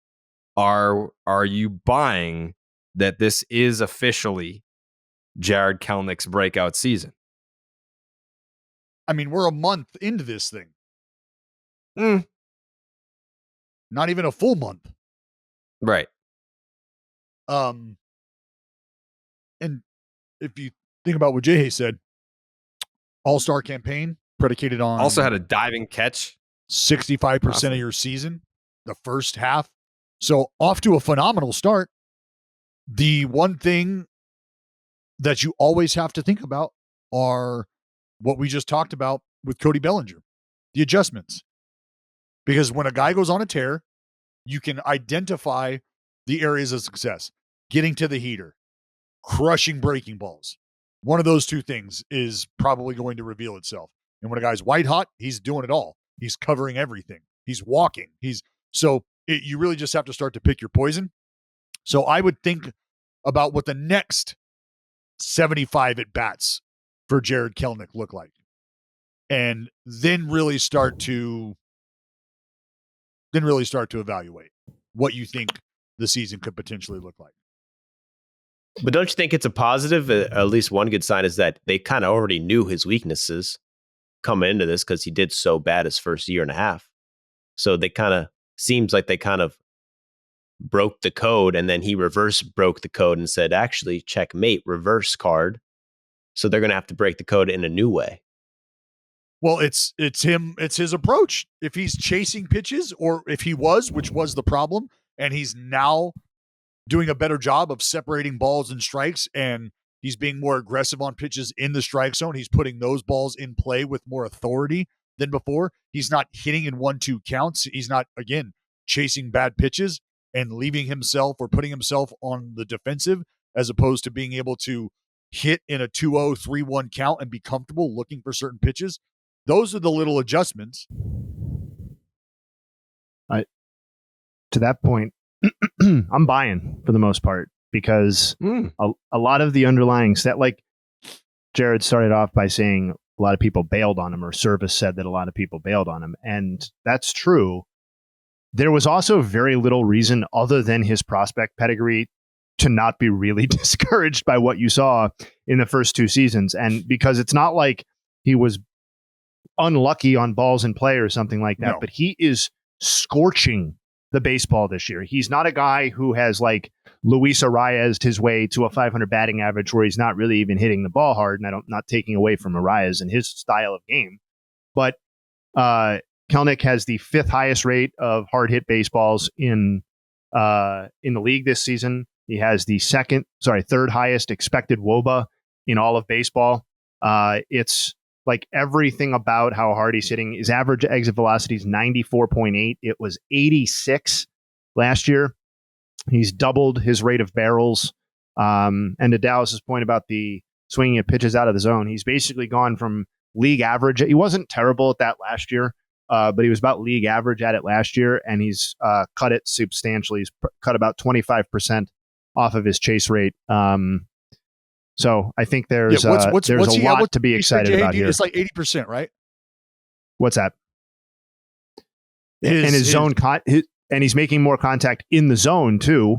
are you buying that this is officially Jarred Kelenic's breakout season? I mean, we're a month into this thing. Not even a full month. Right. And if you think about what Jay said, all-star campaign predicated on Also had a diving catch. 65% of your season, the first half. So off to a phenomenal start. The one thing that you always have to think about are what we just talked about with Cody Bellinger, the adjustments. Because when a guy goes on a tear, you can identify the areas of success, getting to the heater, crushing breaking balls. One of those two things is probably going to reveal itself. And when a guy's white hot, he's doing it all. He's covering everything. He's walking. You really just have to start to pick your poison. So I would think about what the next 75 at bats for Jarred Kelenic look like, and then really start to evaluate what you think the season could potentially look like. But don't you think it's a positive? At least one good sign is that they kind of already knew his weaknesses coming into this because he did so bad his first year and a half. So they kind of seems like they kind of broke the code, and then he reverse broke the code and said, actually, checkmate, reverse card. So they're going to have to break the code in a new way. Well, it's his approach. If he's chasing pitches, or if he was, which was the problem, and he's now doing a better job of separating balls and strikes, and he's being more aggressive on pitches in the strike zone. He's putting those balls in play with more authority than before. He's not hitting in 1-2 counts. He's not, again, chasing bad pitches and leaving himself or putting himself on the defensive, as opposed to being able to hit in a 2-0, 3-1 count and be comfortable looking for certain pitches. Those are the little adjustments. To that point, I'm buying for the most part, because a lot of the underlying stat, like Jared started off by saying a lot of people bailed on him, or Service said that a lot of people bailed on him. And that's true. There was also very little reason other than his prospect pedigree to not be really discouraged by what you saw in the first two seasons. And because it's not like he was unlucky on balls in play or something like that, but he is scorching the baseball this year. He's not a guy who has like Luis Arias his way to a 500 batting average where he's not really even hitting the ball hard. And I'm not taking away from Arias and his style of game, but Kelenic has the 5th highest rate of hard hit baseballs in the league this season. He has the 3rd highest expected WOBA in all of baseball. It's like everything about how hard he's hitting. His average exit velocity is 94.8. It was 86 last year. He's doubled his rate of barrels. And to Dallas's point about the swinging at pitches out of the zone, he's basically gone from league average. He wasn't terrible at that last year, but he was about league average at it last year, and he's cut it substantially. He's cut about 25% off of his chase rate. So I think there's a lot to be excited about here. It's like 80%, right? What's that? His zone and he's making more contact in the zone too.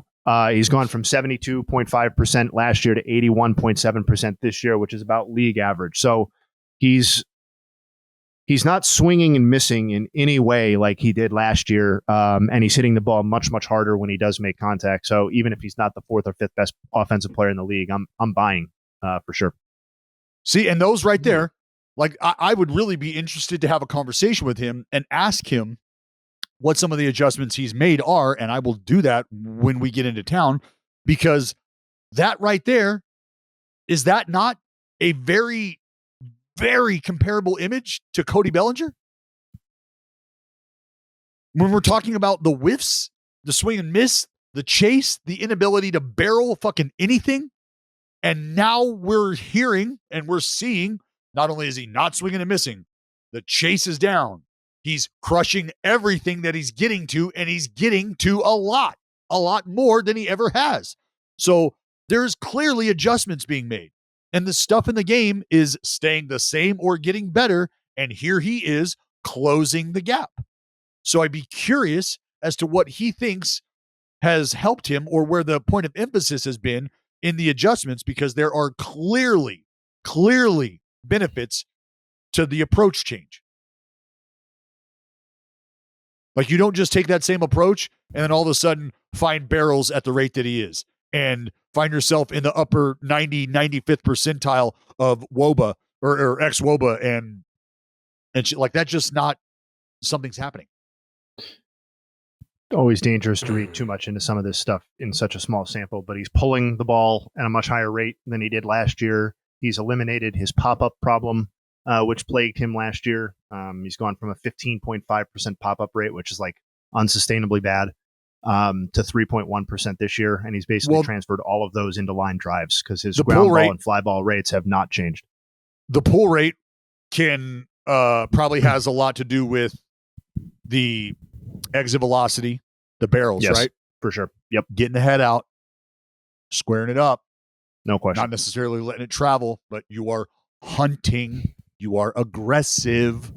He's gone from 72.5% last year to 81.7% this year, which is about league average. So he's not swinging and missing in any way like he did last year, and he's hitting the ball much, much harder when he does make contact. So even if he's not the 4th or 5th best offensive player in the league, I'm buying for sure. See, and those right there, like I would really be interested to have a conversation with him and ask him what some of the adjustments he's made are, and I will do that when we get into town, because that right there, is that not a very, very comparable image to Cody Bellinger? When we're talking about the whiffs, the swing and miss, the chase, the inability to barrel fucking anything, and now we're hearing and we're seeing, not only is he not swinging and missing, the chase is down. He's crushing everything that he's getting to, and he's getting to a lot more than he ever has. So there's clearly adjustments being made, and the stuff in the game is staying the same or getting better. And here he is closing the gap. So I'd be curious as to what he thinks has helped him or where the point of emphasis has been in the adjustments, because there are clearly benefits to the approach change. Like, you don't just take that same approach and then all of a sudden find barrels at the rate that he is and find yourself in the upper 95th percentile of WOBA or ex-WOBA and like, that's just not something's happening. Always dangerous to read too much into some of this stuff in such a small sample, but he's pulling the ball at a much higher rate than he did last year. He's eliminated his pop-up problem, which plagued him last year. He's gone from a 15.5% pop-up rate, which is like unsustainably bad, to 3.1% this year. And he's basically transferred all of those into line drives because his ground ball and fly ball rates have not changed. The pull rate can probably has a lot to do with the exit velocity, the barrels, yes, right? For sure. Yep. Getting the head out, squaring it up. No question. Not necessarily letting it travel, but you are hunting. You are aggressive.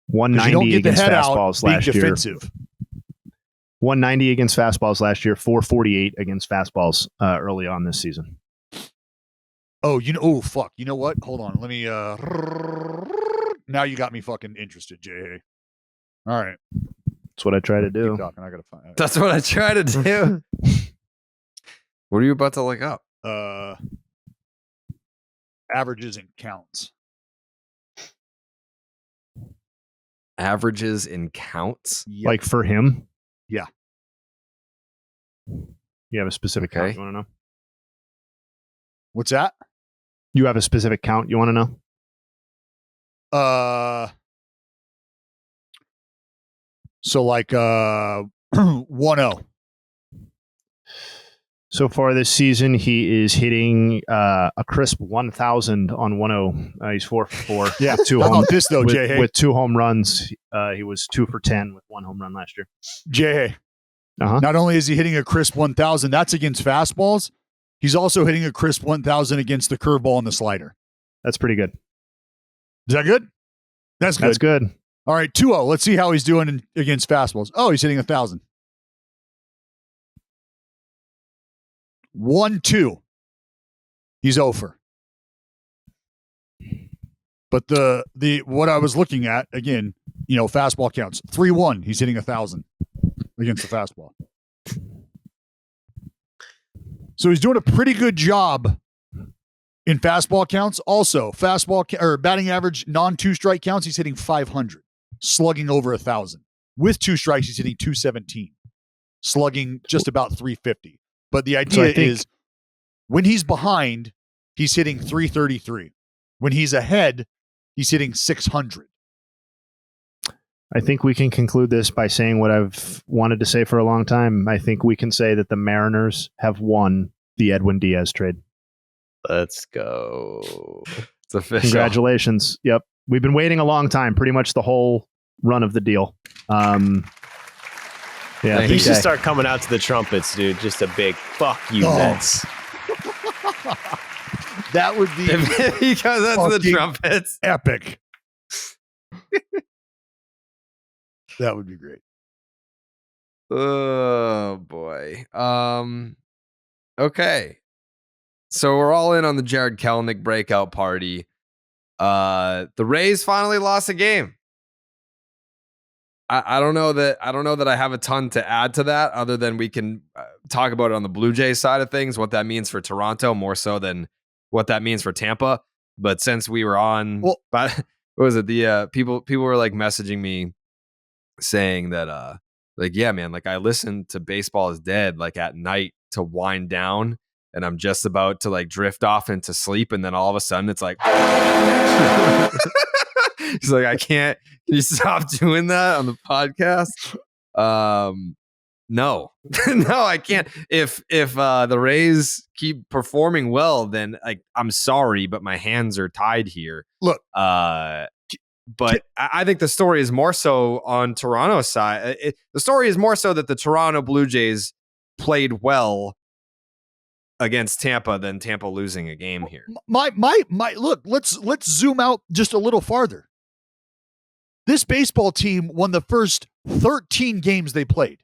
190 against fastballs last year. Defensive. 190 against fastballs last year, 448 against fastballs early on this season. Oh, fuck. You know what? Hold on. Let me, now you got me fucking interested, Jay. All right. That's what I try to do. Keep talking. I gotta find it. That's what I try to do. What are you about to look up? Averages and counts. Averages in counts? Yep. Like for him? Yeah. You have a specific count you want to know? What's that? You have a specific count you want to know? 1-0. So far this season, he is hitting a crisp 1,000 on 1-0. He's 4 for 4. Yeah. How about this though, Jay? With 2 home runs, he was 2 for 10 with 1 home run last year. Jay, not only is he hitting a crisp 1,000, that's against fastballs. He's also hitting a crisp 1,000 against the curveball and the slider. That's pretty good. Is that good? That's good. That's good. All right, 2-0. Let's see how he's doing against fastballs. Oh, he's hitting 1,000. 1-2. He's over. But the what I was looking at, again, fastball counts. 3-1. He's hitting 1,000 against the fastball. So he's doing a pretty good job in fastball counts. Also, batting average, non-2 strike counts, he's hitting 500, slugging over 1,000. With 2 strikes, he's hitting 217, slugging just about 350. But the idea is when he's behind, he's hitting 333. When he's ahead, he's hitting 600. I think we can conclude this by saying what I've wanted to say for a long time. I think we can say that the Mariners have won the Edwin Diaz trade. Let's go. It's official. Congratulations. Yep. We've been waiting a long time, pretty much the whole run of the deal. Yeah, he should start coming out to the trumpets, dude. Just a big fuck you, Mets. That would be he goes out to the trumpets. Epic. That would be great. Oh boy. Okay. So we're all in on the Jarred Kelenic breakout party. The Rays finally lost a game. I don't know that I have a ton to add to that, other than we can talk about it on the Blue Jays side of things, what that means for Toronto more so than what that means for Tampa. But since we were on, what was it? The people were like messaging me saying that yeah, man, like I listened to Baseball is Dead like at night to wind down, and I'm just about to like drift off into sleep, and then all of a sudden it's like he's like, I can't. Can you stop doing that on the podcast? No, no, I can't. If the Rays keep performing well, then like I'm sorry, but my hands are tied here. Look, but I think the story is more so on Toronto's side. The story is more so that the Toronto Blue Jays played well against Tampa than Tampa losing a game here. My look, let's zoom out just a little farther. This baseball team won the first 13 games they played.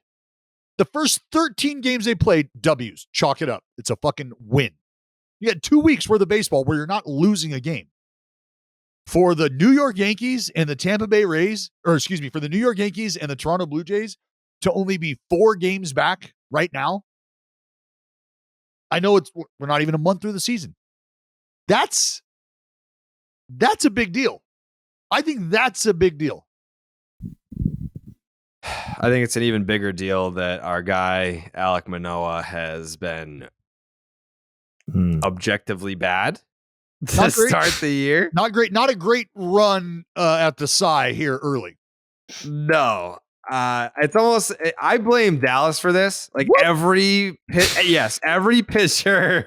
The first 13 games they played, W's. Chalk it up. It's a fucking win. You had 2 weeks worth of baseball where you're not losing a game. For the New York Yankees and the Tampa Bay Rays, for the New York Yankees and the Toronto Blue Jays to only be 4 games back right now. I know we're not even a month through the season. That's a big deal. I think that's a big deal. I think it's an even bigger deal that our guy, Alek Manoah, has been objectively bad to start the year. Not great. Not a great run at the Cy here early. No. It's almost, I blame Dallas for this. Like every pitcher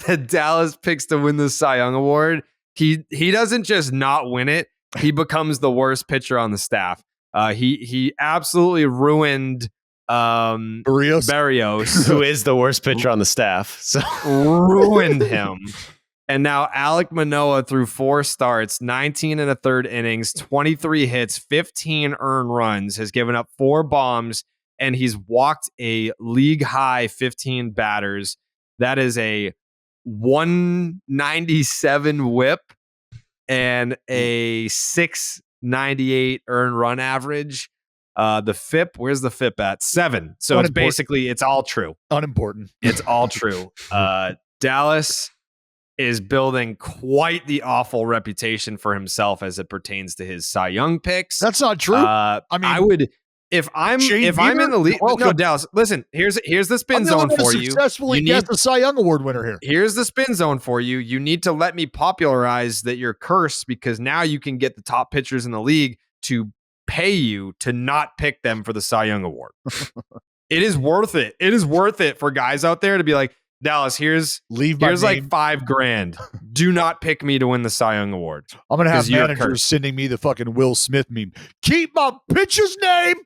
that Dallas picks to win the Cy Young Award, he doesn't just not win it. He becomes the worst pitcher on the staff. He absolutely ruined Barrios, who is the worst pitcher on the staff. So ruined him. And now Alek Manoah through 4 starts, 19 and a third innings, 23 hits, 15 earned runs, has given up 4 bombs, and he's walked a league high 15 batters. That is a 197 whip and a 698 earned run average. The FIP, where's the FIP at? 7. So it's basically, it's all true. Unimportant. It's all true. Dallas is building quite the awful reputation for himself as it pertains to his Cy Young picks. That's not true. I would, if I'm in the league. No, Dallas, listen, here's the spin zone for you. Successfully guess the Cy Young Award winner here. Here's the spin zone for you. You need to let me popularize that you're cursed, because now you can get the top pitchers in the league to pay you to not pick them for the Cy Young Award. It is worth it. It is worth it for guys out there to be like, Dallas, here's like $5,000. Do not pick me to win the Cy Young Award. I'm going to have managers sending me the fucking Will Smith meme. Keep my pitcher's name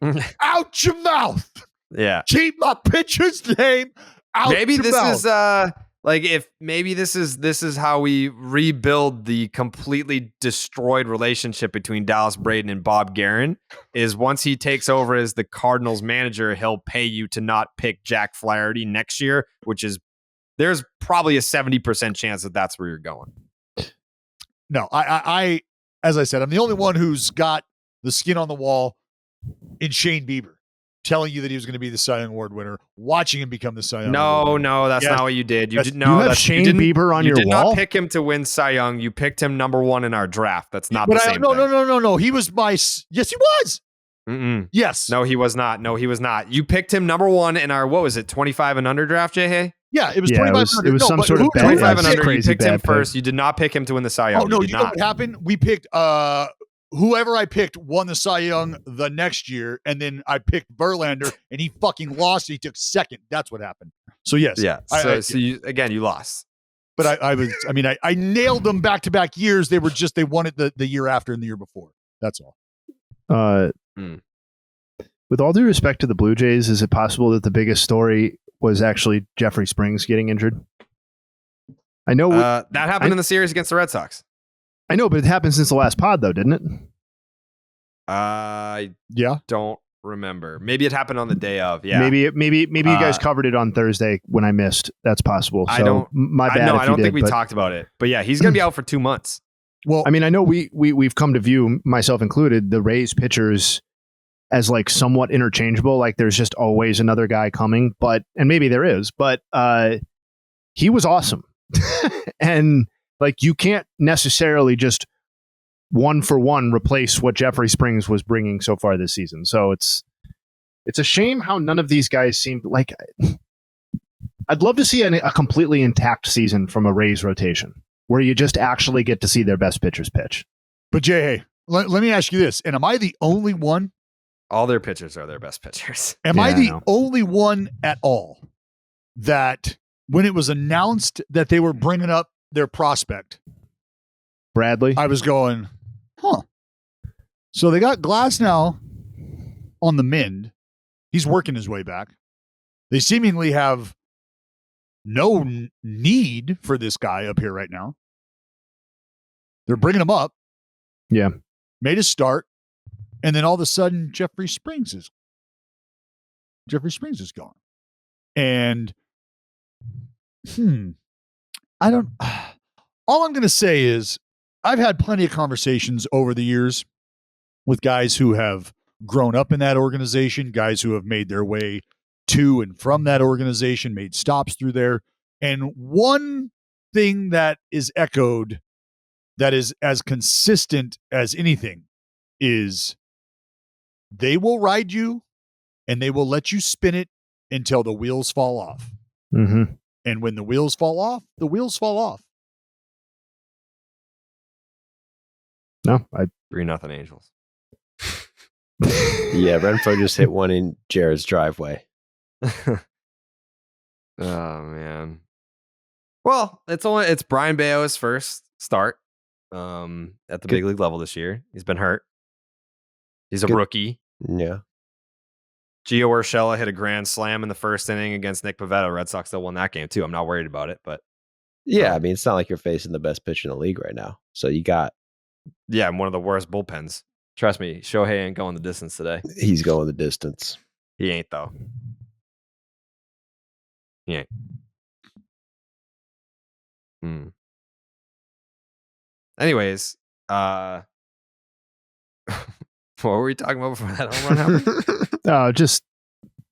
out your mouth. Yeah. Keep my pitcher's name out your mouth. This is how we rebuild the completely destroyed relationship between Dallas Braden and Bob Guerin. Is once he takes over as the Cardinals manager, he'll pay you to not pick Jack Flaherty next year, which is, there's probably a 70% chance that that's where you're going. No, I as I said, I'm the only one who's got the skin on the wall in Shane Bieber telling you that he was going to be the Cy Young Award winner, watching him become the Cy Young Award winner. No, that's not what you did. You did Shane Bieber on your wall? You did not pick him to win Cy Young. You picked him number 1 in our draft. That's not the same thing. No. He was yes, he was. Mm-mm. Yes. No, he was not. You picked him number 1 in our, 25 and under draft, Jay? Yeah, it was 25 and under. It was some sort of 25 and under. You picked him first. You did not pick him to win the Cy Young. Oh, no, you know what happened? We picked whoever I picked won the Cy Young the next year, and then I picked Verlander, and he fucking lost. He took second. That's what happened. So yes, yeah. You lost. But I nailed them back to back years. They won it the year after and the year before. That's all. With all due respect to the Blue Jays, is it possible that the biggest story was actually Jeffrey Springs getting injured? I know that happened in the series against the Red Sox. I know, but it happened since the last pod, though, didn't it? I don't remember. Maybe it happened on the day of. Yeah. Maybe you guys covered it on Thursday when I missed. That's possible. So my bad. I don't think we talked about it. But yeah, he's gonna be out for 2 months. Well, I mean, I know we've come to view, myself included, the Rays pitchers as like somewhat interchangeable. Like there's just always another guy coming, and maybe there is, but he was awesome. And like you can't necessarily just 1-for-1 replace what Jeffrey Springs was bringing so far this season. So it's a shame how none of these guys seem like. I'd love to see a completely intact season from a Rays rotation where you just actually get to see their best pitchers pitch. But Jay, hey, let me ask you this. And am I the only one? All their pitchers are their best pitchers. Am I the only one at all that when it was announced that they were bringing up their prospect, Bradley, I was going, so they got Glass now on the mend. He's working his way back. They seemingly have no need for this guy up here right now. They're bringing him up. Yeah. Made a start. And then all of a sudden, Jeffrey Springs is Jeffrey Springs is gone. And I don't. All I'm going to say is I've had plenty of conversations over the years with guys who have grown up in that organization, guys who have made their way to and from that organization, made stops through there. And one thing that is echoed that is as consistent as anything is they will ride you and they will let you spin it until the wheels fall off. Mm-hmm. And when the wheels fall off, the wheels fall off. No, 3-0 Angels. Yeah, Renfroe just hit one in Jared's driveway. Oh man. Well, it's Brian Baez's first start at the big league level this year. He's been hurt. He's a rookie. Yeah. Gio Urshela hit a grand slam in the first inning against Nick Pivetta. Red Sox still won that game too. I'm not worried about it, but yeah, I mean, it's not like you're facing the best pitcher in the league right now. So you got one of the worst bullpens. Trust me, Shohei ain't going the distance today. He's going the distance. He ain't though. He ain't. Anyways, what were we talking about before that home run happened?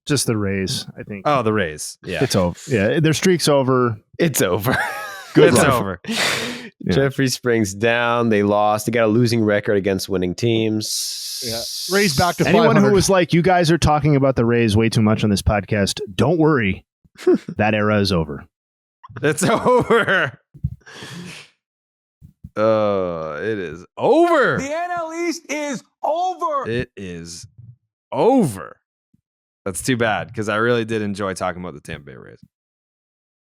just the Rays, I think. Oh, the Rays. Yeah. It's over. Yeah, their streak's over. It's over. Good. It's over. Yeah. Jeffrey Springs down. They lost. They got a losing record against winning teams. Yeah. Rays back to Anyone 500. who was like, you guys are talking about the Rays way too much on this podcast, don't worry. That era is over. It's over. It is over. The NL East is over. It is over. That's too bad because I really did enjoy talking about the Tampa Bay Rays.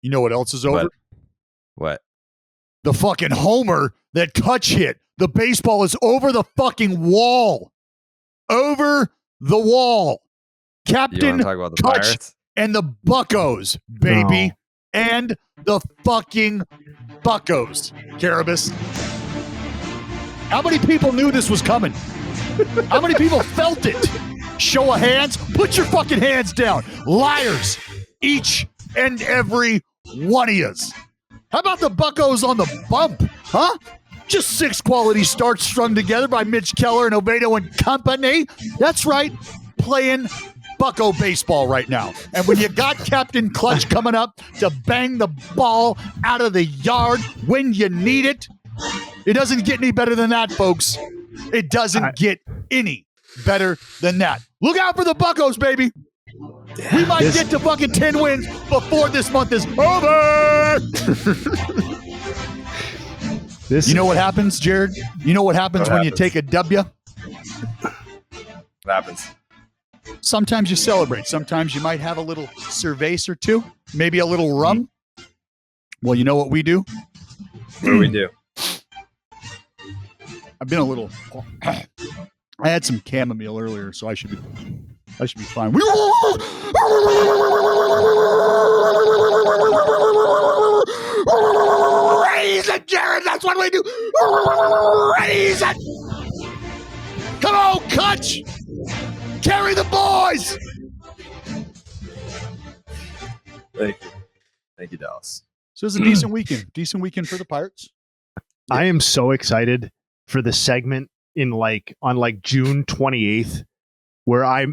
You know what else is over? What? The fucking homer that Kutch hit. The baseball is over the fucking wall. Over the wall. You Captain want to talk about the Kutch Pirates? and the Buccos, baby. No. And the fucking Buccos. Carrabis. How many people knew this was coming? How many people felt it? Show of hands. Put your fucking hands down. Liars. Each and every one of yous. How about the Buccos on the bump? Huh? Just 6 quality starts strung together by Mitch Keller and Oviedo and company. That's right. Playing Bucco baseball right now. And when you got Captain Clutch coming up to bang the ball out of the yard when you need it, it doesn't get any better than that, folks. It doesn't get any better than that. Look out for the Buccos, baby. We might get to fucking 10 wins before this month is over. You know what happens, Jared? You know what happens when you take a W? What happens? Sometimes you celebrate. Sometimes you might have a little cerveza or two, maybe a little rum. Well, you know what we do? What do we do? I've been a little. I had some chamomile earlier, so I should be fine. Raise it, Jared. That's what we do. Raise it. Come on, Kutch. Carry the boys. Thank you, Dallas. So it was a decent weekend. Decent weekend for the Pirates. I am so excited for the segment on June 28th, where I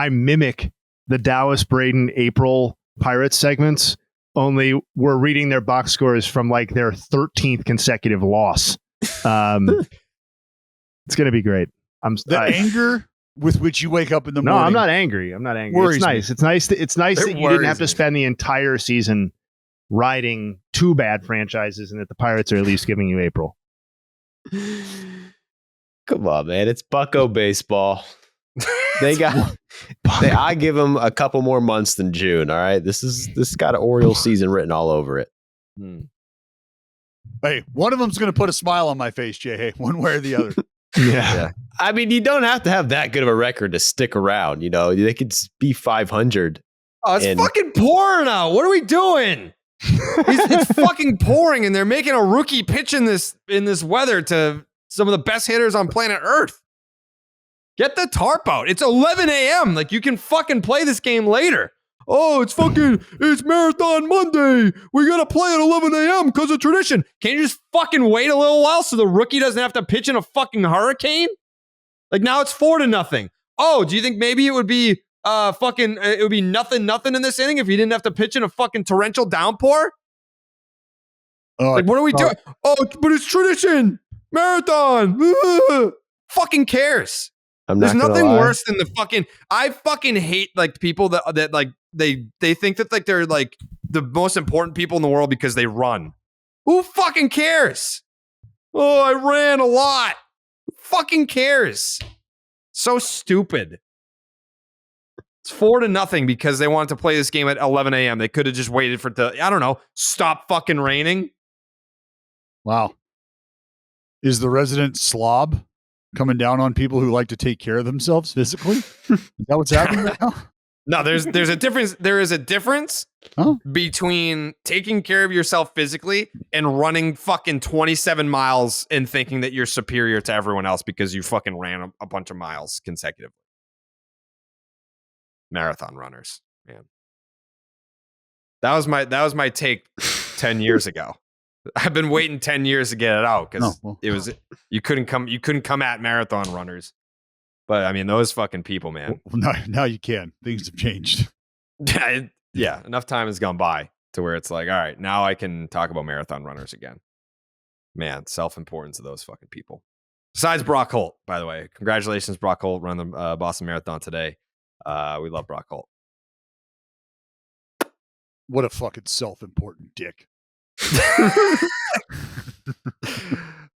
mimic the Dallas Braden April Pirates segments, only we're reading their box scores from their 13th consecutive loss. It's going to be great. Anger with which you wake up in the morning. No, I'm not angry. It's nice. It's nice that you didn't have to spend the entire season riding 2 bad franchises and that the Pirates are at least giving you April. Come on, man. It's Bucco baseball. I give them a couple more months than June. All right. This got an Orioles season written all over it. Hey, one of them's going to put a smile on my face, Jay. Hey, one way or the other. Yeah. I mean, you don't have to have that good of a record to stick around. You know, they could be 500. Oh, it's fucking pouring out. What are we doing? It's fucking pouring, and they're making a rookie pitch in this weather to some of the best hitters on planet Earth. Get the tarp out. It's 11 a.m. Like, you can fucking play this game later. Oh, it's Marathon Monday. We got to play at 11 a.m. because of tradition. Can't you just fucking wait a little while so the rookie doesn't have to pitch in a fucking hurricane? Like, now it's 4-0. Oh, do you think maybe it would be it would be nothing in this inning if you didn't have to pitch in a fucking torrential downpour? Like, what are we doing? Oh, but it's tradition. Marathon. Fucking cares. There's nothing worse than the fucking. I fucking hate like people that like they think that like they're like the most important people in the world because they run. Who fucking cares? Oh, I ran a lot. Who fucking cares? So stupid. It's 4-0 because they wanted to play this game at 11 a.m. They could have just waited for I don't know, stop fucking raining. Wow. Is the resident slob coming down on people who like to take care of themselves physically? Is that what's happening right now? No, there's a difference. There is a difference between taking care of yourself physically and running fucking 27 miles and thinking that you're superior to everyone else because you fucking ran a bunch of miles consecutively. Marathon runners, man. That was my take 10 years ago. I've been waiting 10 years to get it out because it was you couldn't come at marathon runners. But I mean, those fucking people, man. Well, now you can. Things have changed. Yeah, enough time has gone by to where it's like, all right, now I can talk about marathon runners again. Man, self-importance of those fucking people. Besides Brock Holt, by the way. Congratulations, Brock Holt, run the Boston Marathon today. We love Brock Holt. What a fucking self-important dick.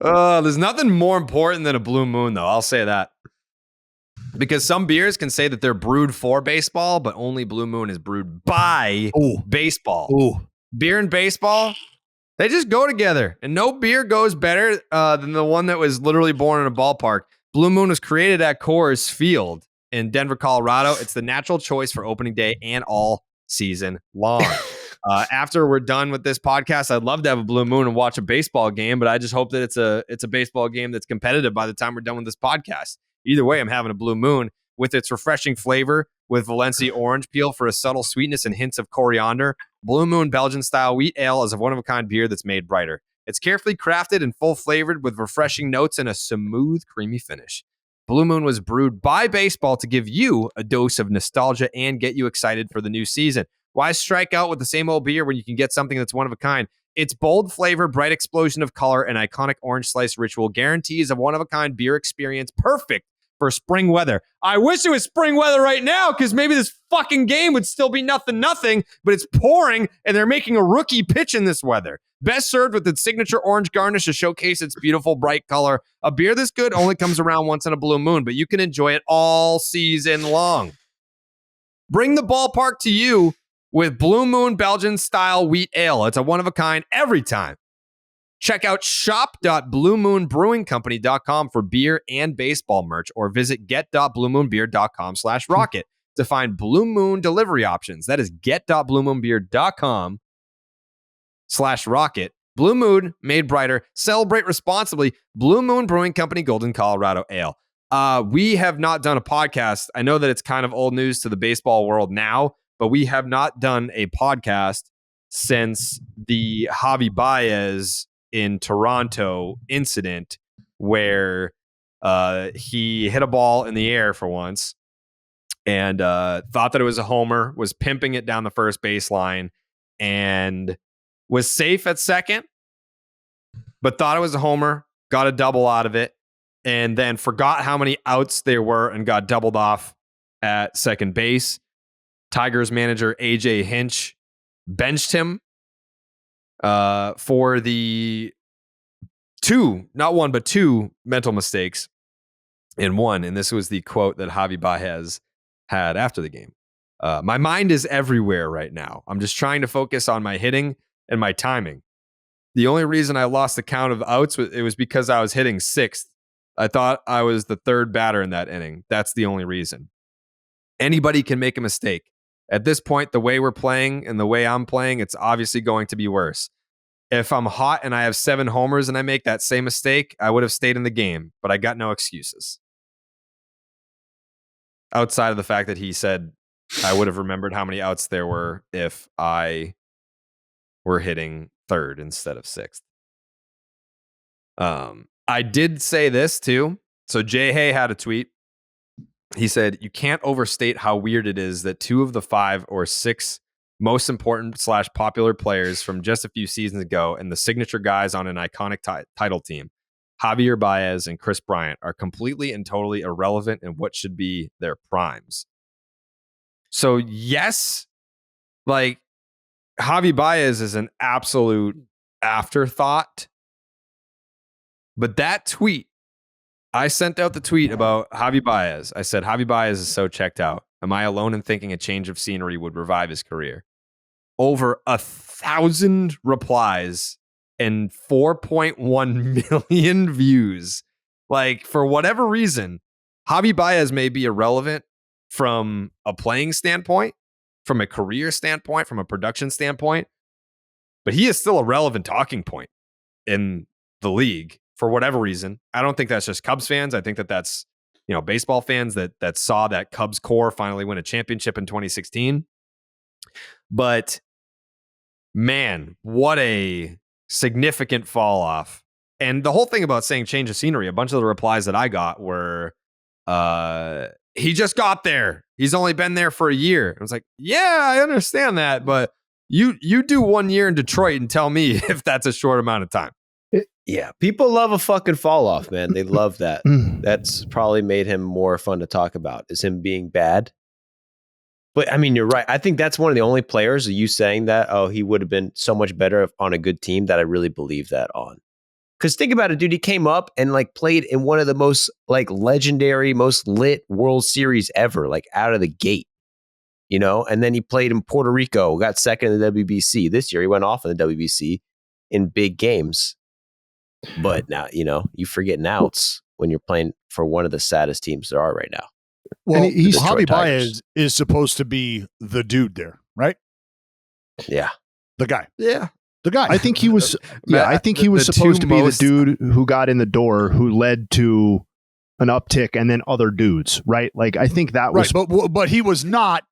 There's nothing more important than a blue moon, though. I'll say that. Because some beers can say that they're brewed for baseball, but only Blue Moon is brewed by baseball. Ooh. Beer and baseball, they just go together. And no beer goes better than the one that was literally born in a ballpark. Blue Moon was created at Coors Field in Denver, Colorado. It's the natural choice for opening day and all season long. After we're done with this podcast, I'd love to have a Blue Moon and watch a baseball game, but I just hope that it's a baseball game that's competitive by the time we're done with this podcast. Either way, I'm having a Blue Moon with its refreshing flavor with Valencia orange peel for a subtle sweetness and hints of coriander. Blue Moon Belgian-style wheat ale is a one-of-a-kind beer that's made brighter. It's carefully crafted and full-flavored with refreshing notes and a smooth, creamy finish. Blue Moon was brewed by baseball to give you a dose of nostalgia and get you excited for the new season. Why strike out with the same old beer when you can get something that's one of a kind? Its bold flavor, bright explosion of color, and iconic orange slice ritual guarantees a one-of-a-kind beer experience perfect for spring weather. I wish it was spring weather right now because maybe this fucking game would still be 0-0, but it's pouring and they're making a rookie pitch in this weather. Best served with its signature orange garnish to showcase its beautiful bright color. A beer this good only comes around once in a blue moon, but you can enjoy it all season long. Bring the ballpark to you with Blue Moon Belgian style wheat ale. It's a one of a kind every time. Check out shop.bluemoonbrewingcompany.com for beer and baseball merch, or visit get.bluemoonbeer.com/rocket to find Blue Moon delivery options. That is get.bluemoonbeer.com/rocket. Blue Moon, made brighter. Celebrate responsibly. Blue Moon Brewing Company, Golden, Colorado Ale. We have not done a podcast. I know that it's kind of old news to the baseball world now, but we have not done a podcast since the Javy Baez in Toronto incident where he hit a ball in the air for once and thought that it was a homer, was pimping it down the first baseline and was safe at second, but thought it was a homer, got a double out of it, and then forgot how many outs there were and got doubled off at second base. Tigers manager AJ Hinch benched him for the not one, but two mental mistakes in one. And this was the quote that Javy Baez had after the game. My mind is everywhere right now. I'm just trying to focus on my hitting and my timing. The only reason I lost the count of outs was because I was hitting sixth. I thought I was the third batter in that inning. That's the only reason. Anybody can make a mistake. At this point, the way we're playing and the way I'm playing, it's obviously going to be worse. If I'm hot and I have 7 homers and I make that same mistake, I would have stayed in the game, but I got no excuses. outside of the fact that he said I would have remembered how many outs there were if I were hitting third instead of sixth. I did say this too. So Jay Hay had a tweet. He said, you can't overstate how weird it is that 2 of the 5 or 6 most important / popular players from just a few seasons ago and the signature guys on an iconic title team, Javy Baez and Kris Bryant, are completely and totally irrelevant in what should be their primes. So yes, like Javy Baez is an absolute afterthought. But that tweet, I sent out the tweet about Javy Baez. I said, Javy Baez is so checked out. Am I alone in thinking a change of scenery would revive his career? Over 1,000 replies and 4.1 million views. Like, for whatever reason, Javy Baez may be irrelevant from a playing standpoint, from a career standpoint, from a production standpoint, but he is still a relevant talking point in the league for whatever reason. I don't think that's just Cubs fans. I think that that's, baseball fans that saw that Cubs core finally win a championship in 2016. But man, what a significant fall off. And the whole thing about saying change of scenery, a bunch of the replies that I got were, he just got there. He's only been there for a year. I was like, yeah, I understand that. But you do 1 year in Detroit and tell me if that's a short amount of time. Yeah, people love a fucking fall off, man. They love that. That's probably made him more fun to talk about, is him being bad. But I mean, you're right. I think that's one of the only players, you saying that, oh, he would have been so much better on a good team, that I really believe that on. Because think about it, dude. He came up and played in one of the most legendary, most lit World Series ever, out of the gate. And then he played in Puerto Rico, got second in the WBC. This year he went off in the WBC in big games. But now, you forget outs when you're playing for one of the saddest teams there are right now. Well, Javy Baez is supposed to be the dude there, right? Yeah. The guy. Yeah. The guy. I think he was I think he was supposed to be the dude who got in the door, who led to an uptick, and then other dudes, right? I think that was right, but he was not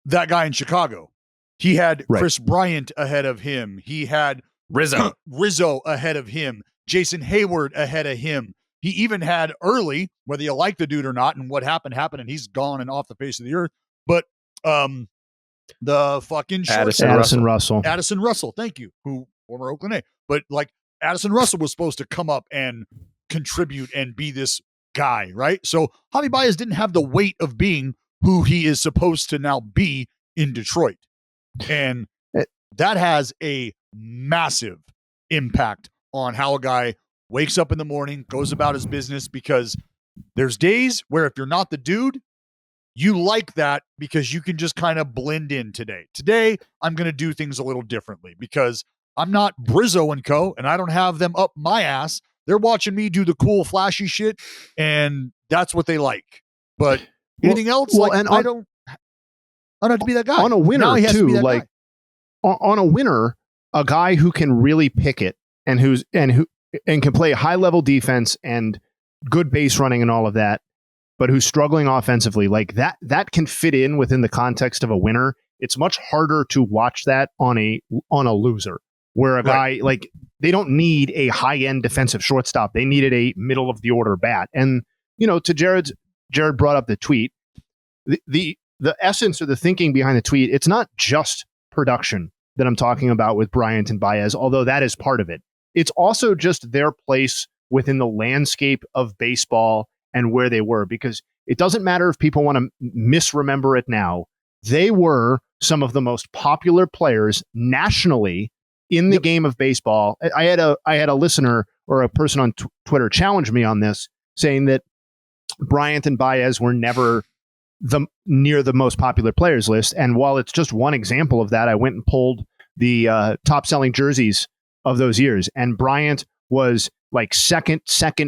that guy in Chicago. He had Kris Bryant ahead of him. He had Rizzo ahead of him. Jason Hayward ahead of him. He even had early, whether you like the dude or not, and what happened, and he's gone and off the face of the earth. But the fucking Addison Russell. Addison Russell, thank you, who former Oakland A. But Addison Russell was supposed to come up and contribute and be this guy, right? So Javy Baez didn't have the weight of being who he is supposed to now be in Detroit. And that has a massive impact on how a guy wakes up in the morning, goes about his business, because there's days where if you're not the dude, you like that because you can just kind of blend in today. Today, I'm going to do things a little differently because I'm not Brizzo and co, and I don't have them up my ass. They're watching me do the cool, flashy shit, and that's what they like. But anything else, I don't have to be that guy. On a winner, too, on a winner, a guy who can really pick it and who can play high level defense and good base running and all of that, but who's struggling offensively, that can fit in within the context of a winner. It's much harder to watch that on a loser, where a guy they don't need a high end defensive shortstop. They needed a middle of the order bat. And to Jared brought up the tweet. The essence or the thinking behind the tweet, it's not just production that I'm talking about with Bryant and Baez, although that is part of it. It's also just their place within the landscape of baseball and where they were, because it doesn't matter if people want to misremember it now. They were some of the most popular players nationally in the game of baseball. I had a listener or a person on Twitter challenge me on this, saying that Bryant and Baez were never near the most popular players list. And while it's just one example of that, I went and pulled the top selling jerseys of those years. And Bryant was second,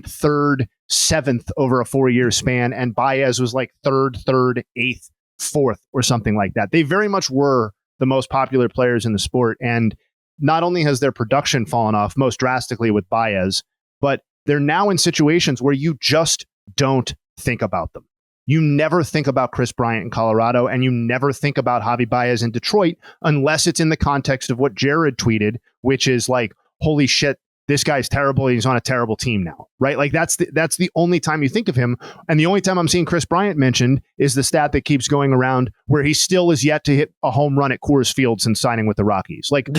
third, seventh over a 4-year span. And Baez was third, eighth, fourth, or something like that. They very much were the most popular players in the sport. And not only has their production fallen off most drastically with Baez, but they're now in situations where you just don't think about them. you never think about Kris Bryant in Colorado, and you never think about Javy Baez in Detroit unless it's in the context of what Jared tweeted, which is like, holy shit, this guy's terrible. He's on a terrible team now, right? Like that's the only time you think of him. And the only time I'm seeing Kris Bryant mentioned is the stat that keeps going around where he still is yet to hit a home run at Coors Field since signing with the Rockies. Like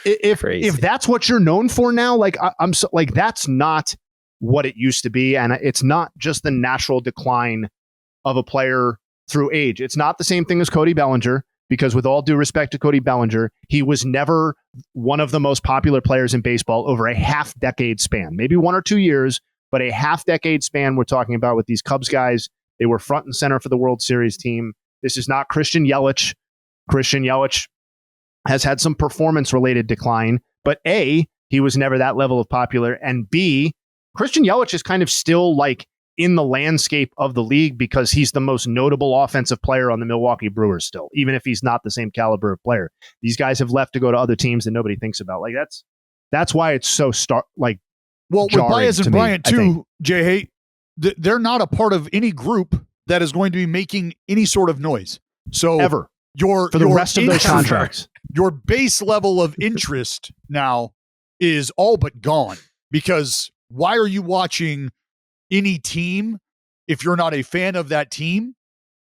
if that's what you're known for now, like I'm so, like, that's not what it used to be. And it's not just the natural decline of a player through age. It's not the same thing as Cody Bellinger, because with all due respect to Cody Bellinger, he was never one of the most popular players in baseball over a half-decade span. Maybe 1 or 2 years, but a half-decade span we're talking about with these Cubs guys. They were front and center for the World Series team. This is not Christian Yelich. Christian Yelich has had some performance-related decline, but A, he was never that level of popular, and B, Christian Yelich is kind of still like in the landscape of the league because he's the most notable offensive player on the Milwaukee Brewers still, even if he's not the same caliber of player. These guys have left to go to other teams that nobody thinks about. Like that's why it's so with Baez and Bryant too, Jay, they're not a part of any group that is going to be making any sort of noise. So ever for the rest of those contracts, your base level of interest now is all but gone, because why are you watching any team if you're not a fan of that team?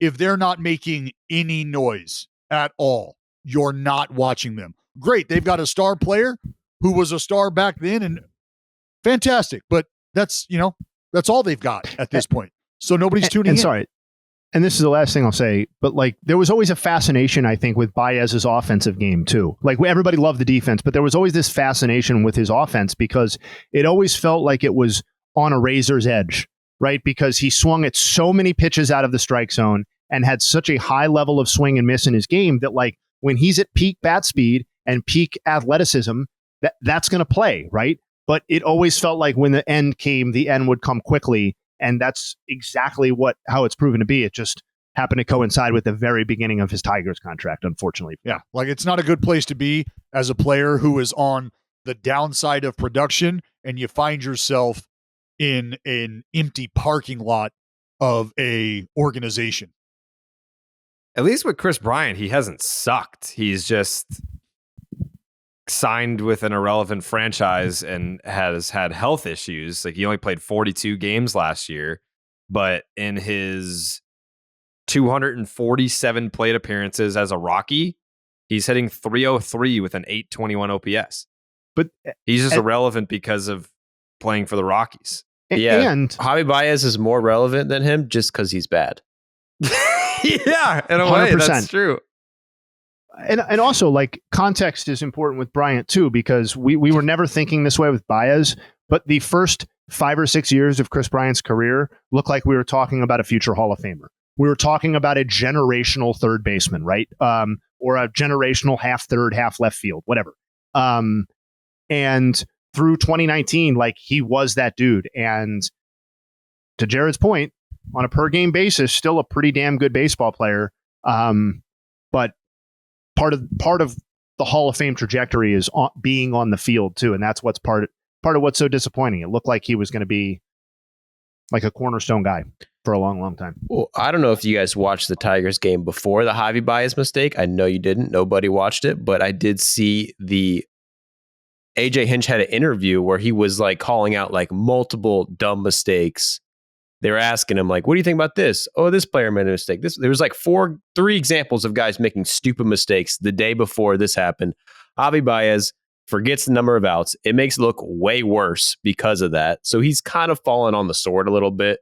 If they're not making any noise at all, you're not watching them. Great, they've got a star player who was a star back then, and fantastic, but that's all they've got at this point. So nobody's tuning in. Sorry, and this is the last thing I'll say, but like there was always a fascination, I think, with Baez's offensive game too. Like everybody loved the defense, but there was always this fascination with his offense because it always felt like it was on a razor's edge, right? Because he swung at so many pitches out of the strike zone and had such a high level of swing and miss in his game that like when he's at peak bat speed and peak athleticism, that's going to play, right? But it always felt like when the end came, the end would come quickly. And that's exactly how it's proven to be. It just happened to coincide with the very beginning of his Tigers contract, unfortunately. Yeah, like it's not a good place to be as a player who is on the downside of production and you find yourself in an empty parking lot of a organization. At least with Kris Bryant, he hasn't sucked. He's just signed with an irrelevant franchise and has had health issues. Like he only played 42 games last year, but in his 247 plate appearances as a Rocky, he's hitting .303 with an .821 OPS. But he's just irrelevant because of playing for the Rockies. Yeah, and Javy Baez is more relevant than him just because he's bad. Yeah, in a way, 100%. that's true. And also, like, context is important with Bryant, too, because we were never thinking this way with Baez, but the first 5 or 6 years of Kris Bryant's career looked like we were talking about a future Hall of Famer. We were talking about a generational third baseman, right? Or a generational half third, half left field, whatever. And through 2019, like, he was that dude. And to Jared's point, on a per game basis, still a pretty damn good baseball player. But part of the Hall of Fame trajectory is being on the field too, and that's what's part of what's so disappointing. It looked like he was going to be like a cornerstone guy for a long, long time. Well, I don't know if you guys watched the Tigers game before the Javy Baez mistake. I know you didn't. Nobody watched it, but I did see the AJ Hinch had an interview where he was like calling out like multiple dumb mistakes. They were asking him like, what do you think about this? Oh, this player made a mistake. There was like 3 examples of guys making stupid mistakes the day before this happened. Javy Baez forgets the number of outs. It makes it look way worse because of that. So he's kind of fallen on the sword a little bit.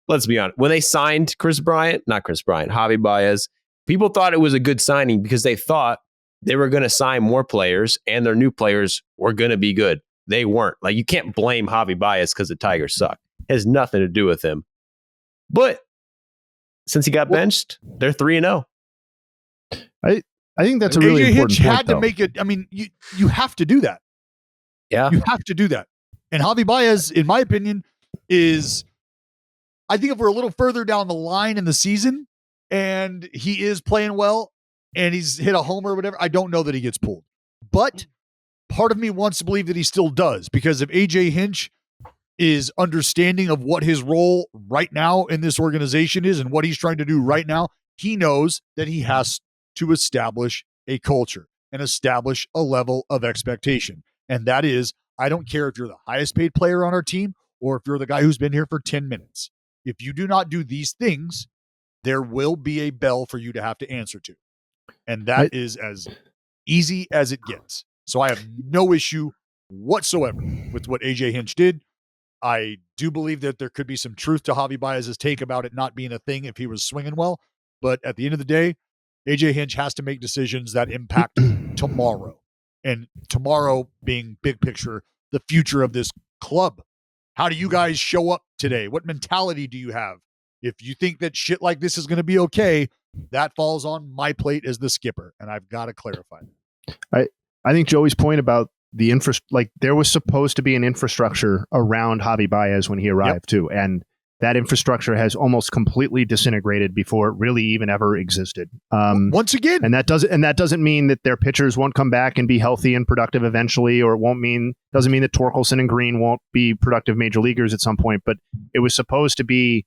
Let's be honest. When they signed Javy Baez, people thought it was a good signing because they thought they were going to sign more players and their new players were going to be good. They weren't. Like, you can't blame Javy Baez because the Tigers suck. It has nothing to do with him. But since he got benched, they're 3-0. I think that's a really AJ important Hinch point, had to make it. I mean, you have to do that. Yeah. You have to do that. And Javy Baez, in my opinion, is, I think if we're a little further down the line in the season and he is playing well and he's hit a homer or whatever, I don't know that he gets pulled. But part of me wants to believe that he still does, because if AJ Hinch is understanding of what his role right now in this organization is and what he's trying to do right now. He knows that he has to establish a culture and establish a level of expectation. And that is, I don't care if you're the highest paid player on our team or if you're the guy who's been here for 10 minutes. If you do not do these things, there will be a bell for you to have to answer to. And that is as easy as it gets. So I have no issue whatsoever with what AJ Hinch did. I do believe that there could be some truth to Javy Baez's take about it not being a thing if he was swinging well. But at the end of the day, AJ Hinch has to make decisions that impact tomorrow. And tomorrow being big picture, the future of this club. How do you guys show up today? What mentality do you have? If you think that shit like this is going to be okay, that falls on my plate as the skipper. And I've got to clarify that. I think Joey's point about the there was supposed to be an infrastructure around Javy Baez when he arrived too. And that infrastructure has almost completely disintegrated before it really even ever existed. Once again, and that doesn't mean that their pitchers won't come back and be healthy and productive eventually, or doesn't mean that Torkelson and Green won't be productive major leaguers at some point. But they were supposed to be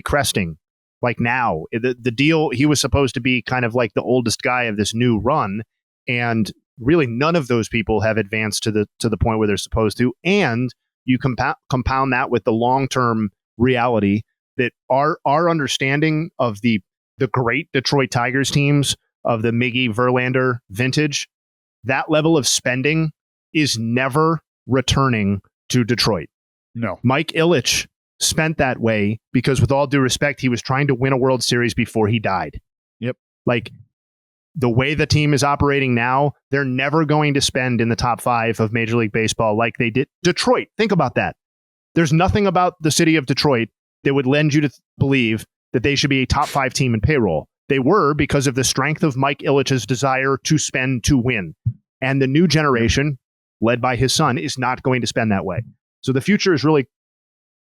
cresting like now. The deal, he was supposed to be kind of like the oldest guy of this new run, and really none of those people have advanced to the point where they're supposed to. And you compound that with the long-term reality that our understanding of the great Detroit Tigers teams of the Miggy Verlander vintage, that level of spending is never returning to Detroit. No. Mike Ilitch spent that way because, with all due respect, he was trying to win a World Series before he died. Yep. Like, the way the team is operating now, they're never going to spend in the top 5 of Major League Baseball like they did. Detroit, think about that. There's nothing about the city of Detroit that would lend you to believe that they should be a top 5 team in payroll. They were because of the strength of Mike Ilitch's desire to spend to win. And the new generation, led by his son, is not going to spend that way. So the future is really,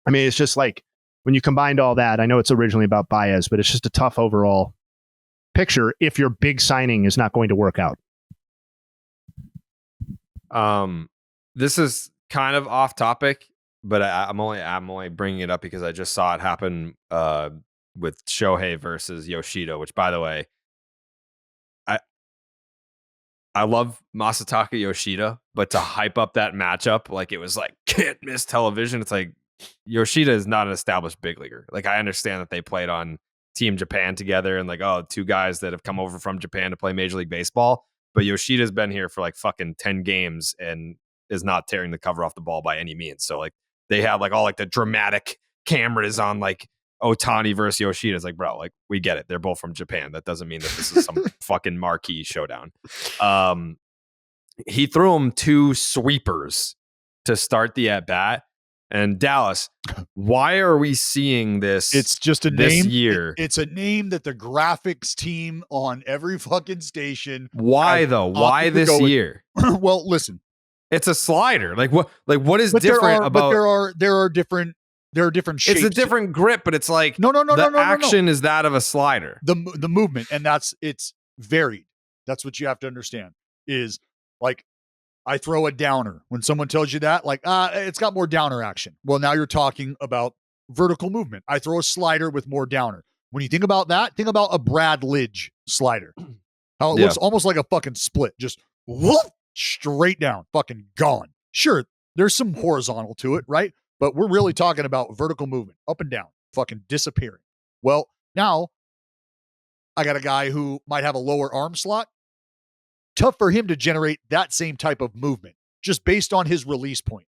it's just like when you combined all that, I know it's originally about Baez, but it's just a tough overall picture if your big signing is not going to work out. This is kind of off topic, but I'm only bringing it up because I just saw it happen with Shohei versus Yoshida, which, by the way, I love Masataka Yoshida, but to hype up that matchup like it was like can't miss television, it's like Yoshida is not an established big leaguer. Like, I understand that they played on Team Japan together and like, oh, 2 guys that have come over from Japan to play Major League Baseball, but Yoshida's been here for like fucking 10 games and is not tearing the cover off the ball by any means. So like they have like all like the dramatic cameras on like Ohtani versus Yoshida. It's like, bro, like we get it. They're both from Japan. That doesn't mean that this is some fucking marquee showdown. He threw him 2 sweepers to start the at bat. And Dallas, why are we seeing this? It's just a this name. Year. It's a name that the graphics team on every fucking station. Why though? Why this year? Well, listen, it's a slider. Like what is different about? But there are different shapes. It's a different grip, but it's like no. The action is that of a slider. The movement, and it's varied. That's what you have to understand. Is like, I throw a downer. When someone tells you that, like, it's got more downer action. Well, now you're talking about vertical movement. I throw a slider with more downer. When you think about that, think about a Brad Lidge slider. How it looks almost like a fucking split. Just whoop, straight down, fucking gone. Sure, there's some horizontal to it, right? But we're really talking about vertical movement, up and down, fucking disappearing. Well, now I got a guy who might have a lower arm slot. Tough for him to generate that same type of movement just based on his release point.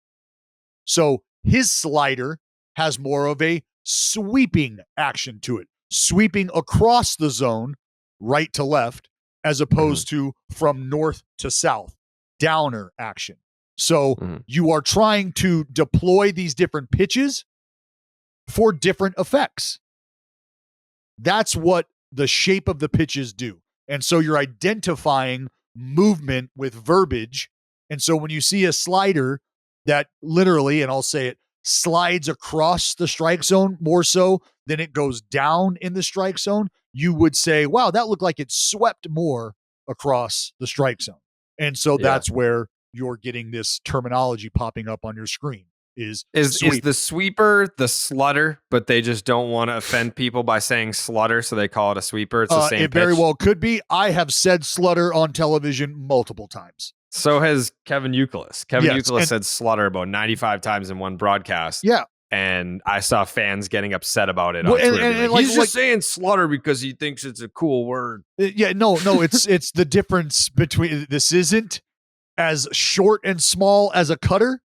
So his slider has more of a sweeping action to it, sweeping across the zone, right to left, as opposed to from north to south, downer action. So you are trying to deploy these different pitches for different effects. That's what the shape of the pitches do. And so you're identifying movement with verbiage. And so when you see a slider that literally, and I'll say it, slides across the strike zone more so than it goes down in the strike zone, you would say, wow, that looked like it swept more across the strike zone. And so that's where you're getting this terminology popping up on your screen. is Is sweep. the sweeper the slutter, but they just don't want to offend people by saying slutter, so they call it a sweeper? It's the same It very pitch. well could be. I have said slutter on television multiple times. So has Kevin Youkilis. Kevin Yes, Youkilis and- said slutter about 95 times in one broadcast. Yeah. And I saw fans getting upset about it Well, on and- Twitter. and- Being and like, like- he's just saying slutter because he thinks it's a cool word. Yeah, no, it's the difference between this isn't as short and small as a cutter.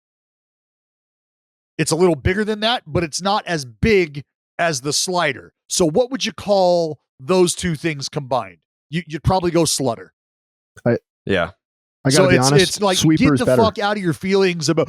It's a little bigger than that, but it's not as big as the slider. So what would you call those two things combined? You'd probably go slutter. Yeah. I gotta So be it's honest. it's like sweeper get is the better. fuck out of your feelings about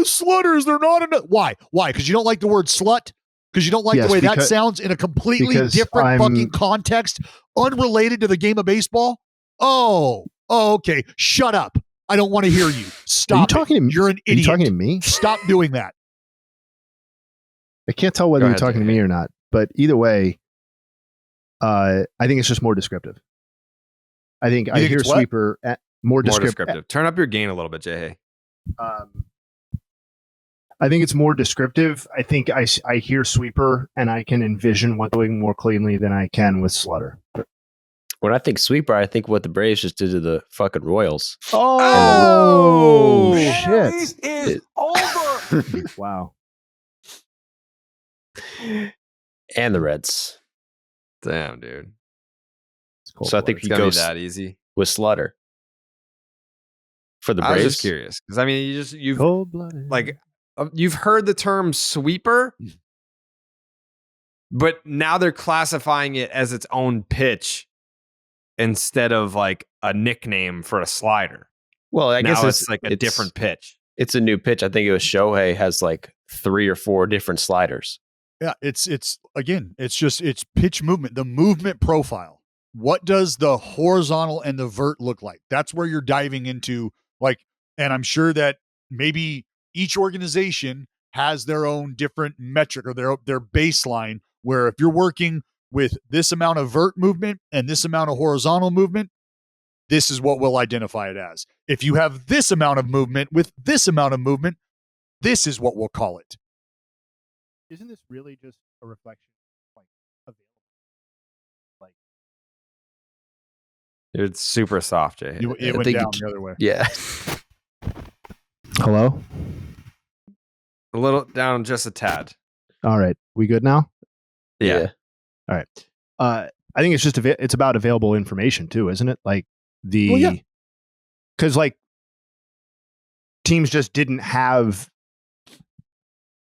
slutters. They're not enough. Why? Because you don't like the word slut? Because you don't like Yes, the way that because- sounds in a completely because different I'm- fucking context, unrelated to the game of baseball? Oh, okay. Shut up. I don't want to hear you. Stop. Are you it. talking to me? You're an Are you idiot. talking to me? Stop doing that. I can't tell whether Go you're ahead, talking to Jay. me or not, but either way, I think it's just more descriptive. I think I think hear it's what? sweeper more More descriptive. descriptive. Turn up your gain a little bit, Jay. I think it's more descriptive. I think I hear sweeper and I can envision what doing more cleanly than I can with slutter. When I think sweeper, I think what the Braves just did to the fucking Royals. Oh, The shit! East is over. Wow. And the Reds. Damn, dude. It's cold So I think It's you gonna go be that easy. with Slaughter for the I was Braves. just curious because I mean, you've cold-blooded. like you've heard the term sweeper, but now they're classifying it as its own pitch instead of like a nickname for a slider. Well, I guess Now it's like a different pitch. It's a new pitch. I think it was Shohei has like 3 or 4 different sliders. Yeah, it's again, it's pitch movement, the movement profile. What does the horizontal and the vert look like? That's where you're diving into, like, and I'm sure that maybe each organization has their own different metric or their baseline, where if you're working with this amount of vert movement and this amount of horizontal movement, this is what we'll identify it as. If you have this amount of movement with this amount of movement, this is what we'll call it. Isn't this really just a reflection like available? Like It's super soft, Jay. It I went think down it- the other way. Yeah. hello? A little down, just a tad. All right, we good now? Yeah. All right. I think it's just it's about available information too, isn't it? Like Well, yeah. because like teams just didn't have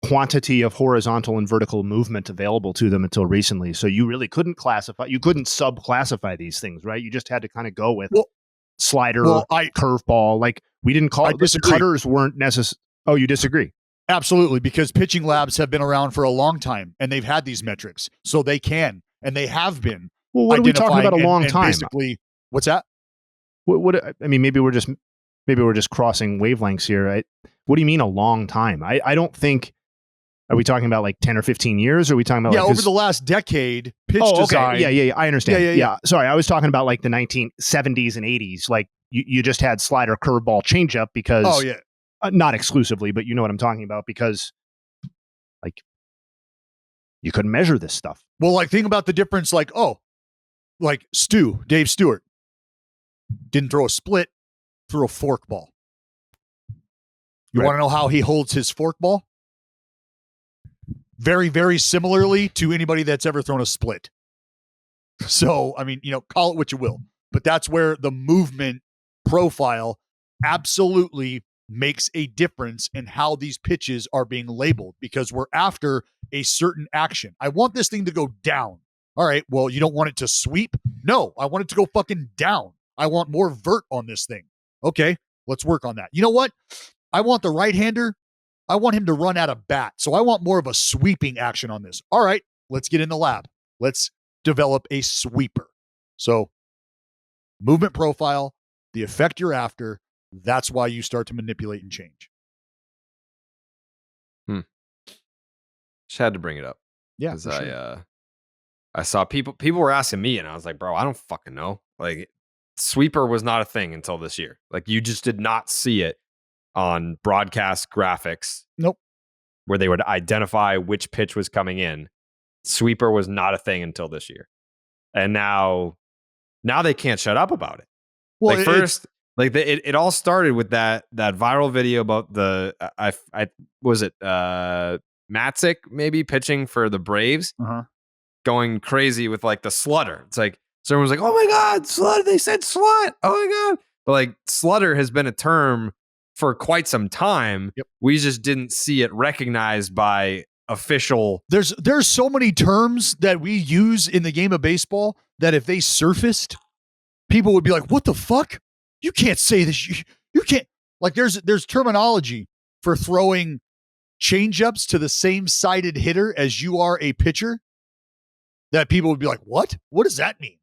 quantity of horizontal and vertical movement available to them until recently. So you really couldn't sub-classify these things, right? You just had to kind of go with Well- slider, Well, curveball. Like we didn't call I the disagree. cutters weren't necessary. Oh, you disagree? Absolutely, because pitching labs have been around for a long time and they've had these metrics, so they can and they have been. Well, what are we talking about? A identifying long and time? Basically, what's that? What I mean, maybe we're just crossing wavelengths here. What do you mean a long time? I don't think. Are we talking about like 10 or 15 years? Or are we talking about Yeah, like over the last decade, pitch okay. design. Yeah, I understand. Yeah. Yeah. Sorry, I was talking about like the 1970s and 80s. Like you just had slider, curveball, changeup because Oh yeah. not exclusively, but you know what I'm talking about because like you couldn't measure this stuff. Well, like think about the difference. Like Dave Stewart didn't throw a split, threw a fork ball. You Right. want to know how he holds his fork ball? Very, very similarly to anybody that's ever thrown a split. So, I mean, call it what you will, but that's where the movement profile absolutely makes a difference in how these pitches are being labeled because we're after a certain action. I want this thing to go down. All right, well, you don't want it to sweep? No, I want it to go fucking down. I want more vert on this thing. Okay, let's work on that. You know what? I want the right-hander. I want him to run out of bat. So I want more of a sweeping action on this. All right, let's get in the lab. Let's develop a sweeper. So movement profile, the effect you're after, that's why you start to manipulate and change. Just had to bring it up. Yeah, Because for sure. I saw people were asking me, and I was like, bro, I don't fucking know. Like, sweeper was not a thing until this year. Like, you just did not see it on broadcast graphics. Nope. where they would identify which pitch was coming in. Sweeper was not a thing until this year. And now they can't shut up about it. Well, like first, it all started with that viral video about the I was it Matzik maybe pitching for the Braves, going crazy with like the slutter. It's like so everyone's like, oh my god, slutter! They said slut. Oh my god! But like slutter has been a term for quite some time. Yep. We just didn't see it recognized by official. There's so many terms that we use in the game of baseball that if they surfaced, people would be like, what the fuck? You can't say this. You can't. Like there's terminology for throwing changeups to the same sided hitter as you are a pitcher that people would be like, what? What does that mean?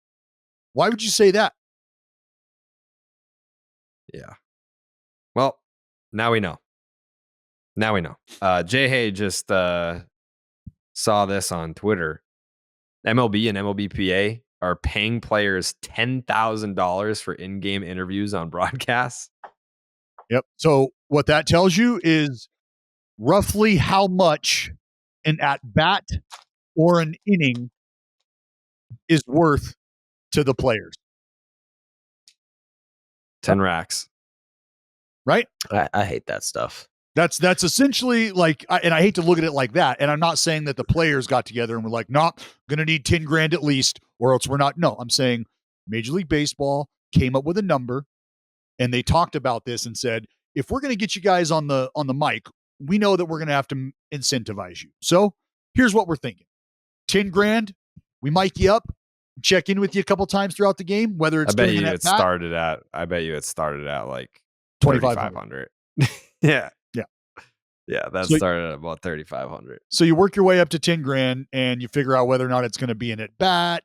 Why would you say that? Yeah. Well, now we know. Jay Hay just saw this on Twitter. MLB and MLBPA are paying players $10,000 for in-game interviews on broadcasts. Yep. So what that tells you is roughly how much an at-bat or an inning is worth to the players. 10 racks. Right? I hate that stuff. That's essentially like, and I hate to look at it like that. And I'm not saying that the players got together and were like, "Nah, gonna need 10 grand at least, or else we're not." No, I'm saying Major League Baseball came up with a number, and they talked about this and said, if we're gonna get you guys on the mic, we know that we're gonna have to incentivize you. So here's what we're thinking: 10 grand. We mic you up, check in with you a couple times throughout the game. Whether it's I bet you it started at like 2,500. Yeah. Yeah, that started at about 3,500. So you work your way up to 10 grand and you figure out whether or not it's going to be an at bat,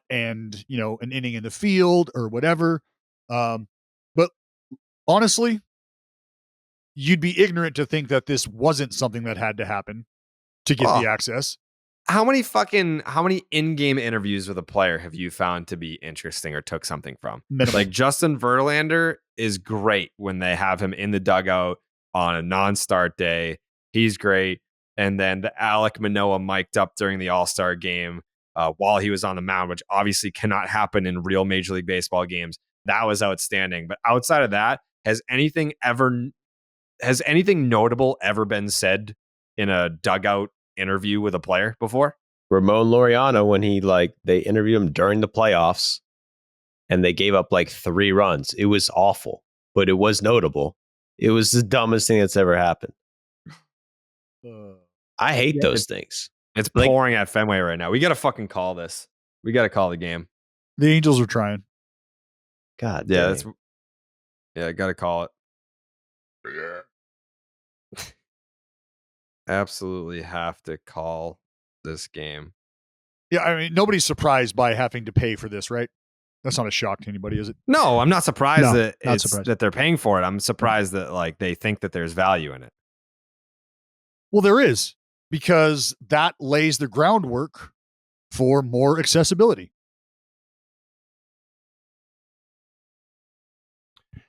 and, you know, an inning in the field or whatever. But honestly, you'd be ignorant to think that this wasn't something that had to happen to get the access. How many in-game interviews with a player have you found to be interesting or took something from? Minimum. Like Justin Verlander is great when they have him in the dugout on a non-start day. He's great. And then the Alek Manoah mic'd up during the All-Star game while he was on the mound, which obviously cannot happen in real Major League Baseball games. That was outstanding. But outside of that, has anything notable ever been said in a dugout interview with a player before? Ramon Laureano, when they interviewed him during the playoffs and they gave up like 3 runs. It was awful, but it was notable. It was the dumbest thing that's ever happened. I hate those things. It's pouring at Fenway right now. We got to fucking call this. We got to call the game. The Angels are trying. God, yeah, I got to call it. Absolutely have to call this game. Yeah, I mean, nobody's surprised by having to pay for this, right? That's not a shock to anybody, is it? No, I'm not surprised that they're paying for it. I'm surprised that like they think that there's value in it. Well, there is, because that lays the groundwork for more accessibility.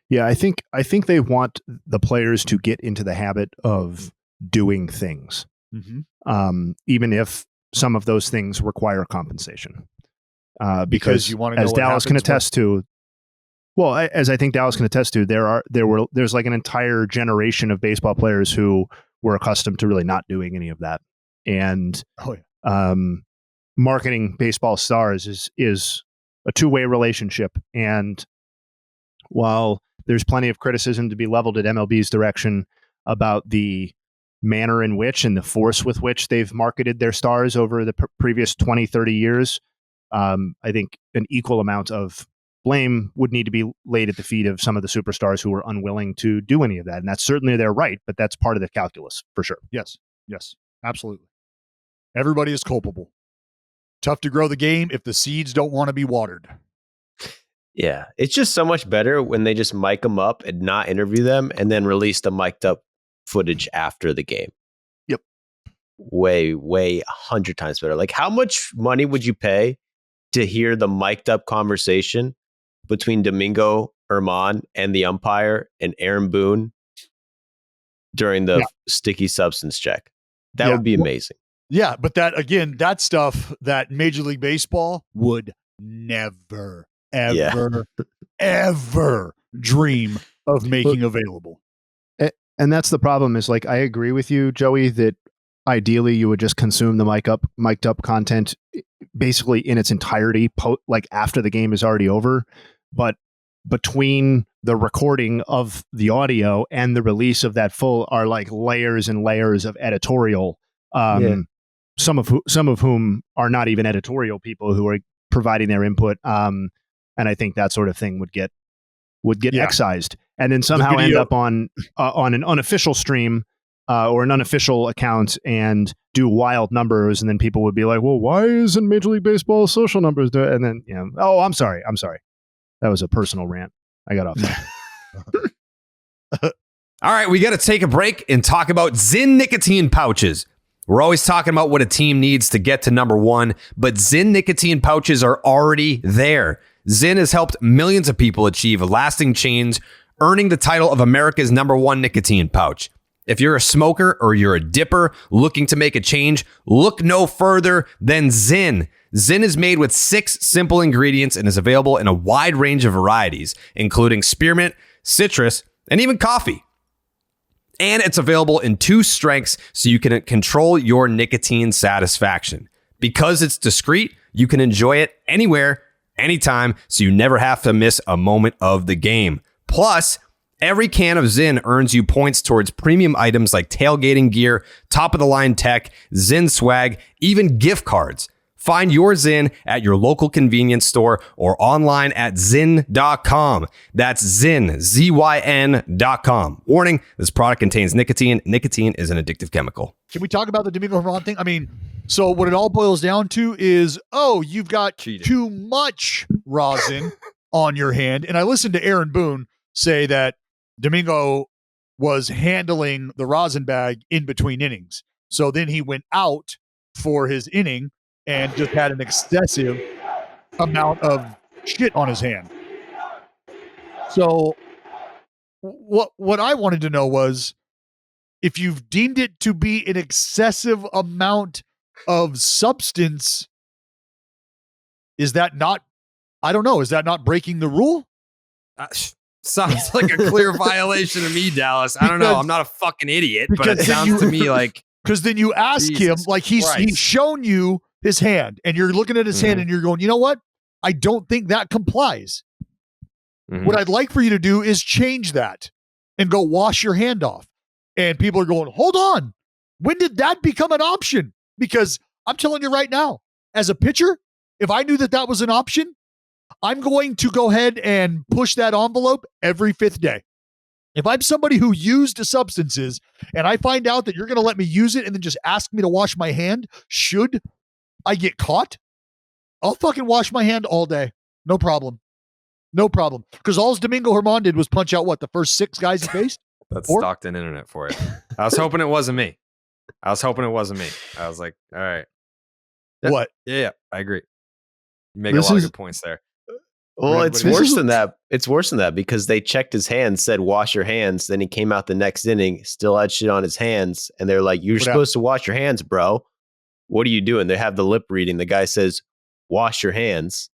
Yeah, I think they want the players to get into the habit of doing things, even if some of those things require compensation. Because you want to know as Dallas can attest to, well, as I think Dallas can attest to, there's like an entire generation of baseball players who were accustomed to really not doing any of that, and marketing baseball stars is a two-way relationship. And while there's plenty of criticism to be leveled at MLB's direction about the manner in which and the force with which they've marketed their stars over the previous 20, 30 years, I think an equal amount of blame would need to be laid at the feet of some of the superstars who were unwilling to do any of that. And that's certainly their right, but that's part of the calculus for sure. Yes, absolutely. Everybody is culpable. Tough to grow the game if the seeds don't want to be watered. Yeah, it's just so much better when they just mic them up and not interview them and then release the mic'd up footage after the game. Yep. Way 100 times better. Like, how much money would you pay to hear the mic'd up conversation between Domingo German and the umpire and Aaron Boone during the sticky substance check. That would be amazing. Yeah, but that stuff that Major League Baseball would never, ever, ever dream of making available. And that's the problem is like, I agree with you, Joey, that ideally you would just consume the mic'd up content basically in its entirety, like after the game is already over. But between the recording of the audio and the release of that full are like layers and layers of editorial. Some of whom are not even editorial people who are providing their input. And I think that sort of thing would get excised and then somehow end up on an unofficial stream or an unofficial account and do wild numbers. And then people would be like, well, why isn't Major League Baseball social numbers? And then, I'm sorry. That was a personal rant. I got off that. All right, we got to take a break and talk about Zyn nicotine pouches. We're always talking about what a team needs to get to number one, but Zyn nicotine pouches are already there. Zyn has helped millions of people achieve lasting change, earning the title of America's number one nicotine pouch. If you're a smoker or you're a dipper looking to make a change, look no further than Zyn. Zyn is made with 6 simple ingredients and is available in a wide range of varieties, including spearmint, citrus, and even coffee. And it's available in 2 strengths so you can control your nicotine satisfaction. Because it's discreet, you can enjoy it anywhere, anytime, so you never have to miss a moment of the game. Plus, every can of Zyn earns you points towards premium items like tailgating gear, top-of-the-line tech, Zyn swag, even gift cards. Find your Zyn at your local convenience store or online at Zyn.com. That's Zyn, ZYN.com. Warning, this product contains nicotine. Nicotine is an addictive chemical. Can we talk about the Domingo German thing? I mean, so what it all boils down to is, you've got too much rosin on your hand. And I listened to Aaron Boone say that Domingo was handling the rosin bag in between innings. So then he went out for his inning and just had an excessive amount of shit on his hand. So what I wanted to know was, if you've deemed it to be an excessive amount of substance, is that not breaking the rule? Sounds like a clear violation to me, Dallas. I don't know. I'm not a fucking idiot, but it sounds to me like... Because then you ask him, like he's shown you his hand, and you're looking at his hand, and you're going, you know what? I don't think that complies. What I'd like for you to do is change that and go wash your hand off. And people are going, hold on. When did that become an option? Because I'm telling you right now, as a pitcher, if I knew that was an option, I'm going to go ahead and push that envelope every 5th day. If I'm somebody who used substances and I find out that you're going to let me use it and then just ask me to wash my hand, should I get caught, I'll fucking wash my hand all day. No problem. Because all Domingo German did was punch out the first 6 guys he faced? That's Stockton internet for you. I was hoping it wasn't me. I was like, all right. What? Yeah, I agree. You make a lot of good points there. Well, it's worse than that. It's worse than that because they checked his hands, said wash your hands. Then he came out the next inning, still had shit on his hands. And they're like, you're supposed to wash your hands, bro. What are you doing? They have the lip reading. The guy says, wash your hands.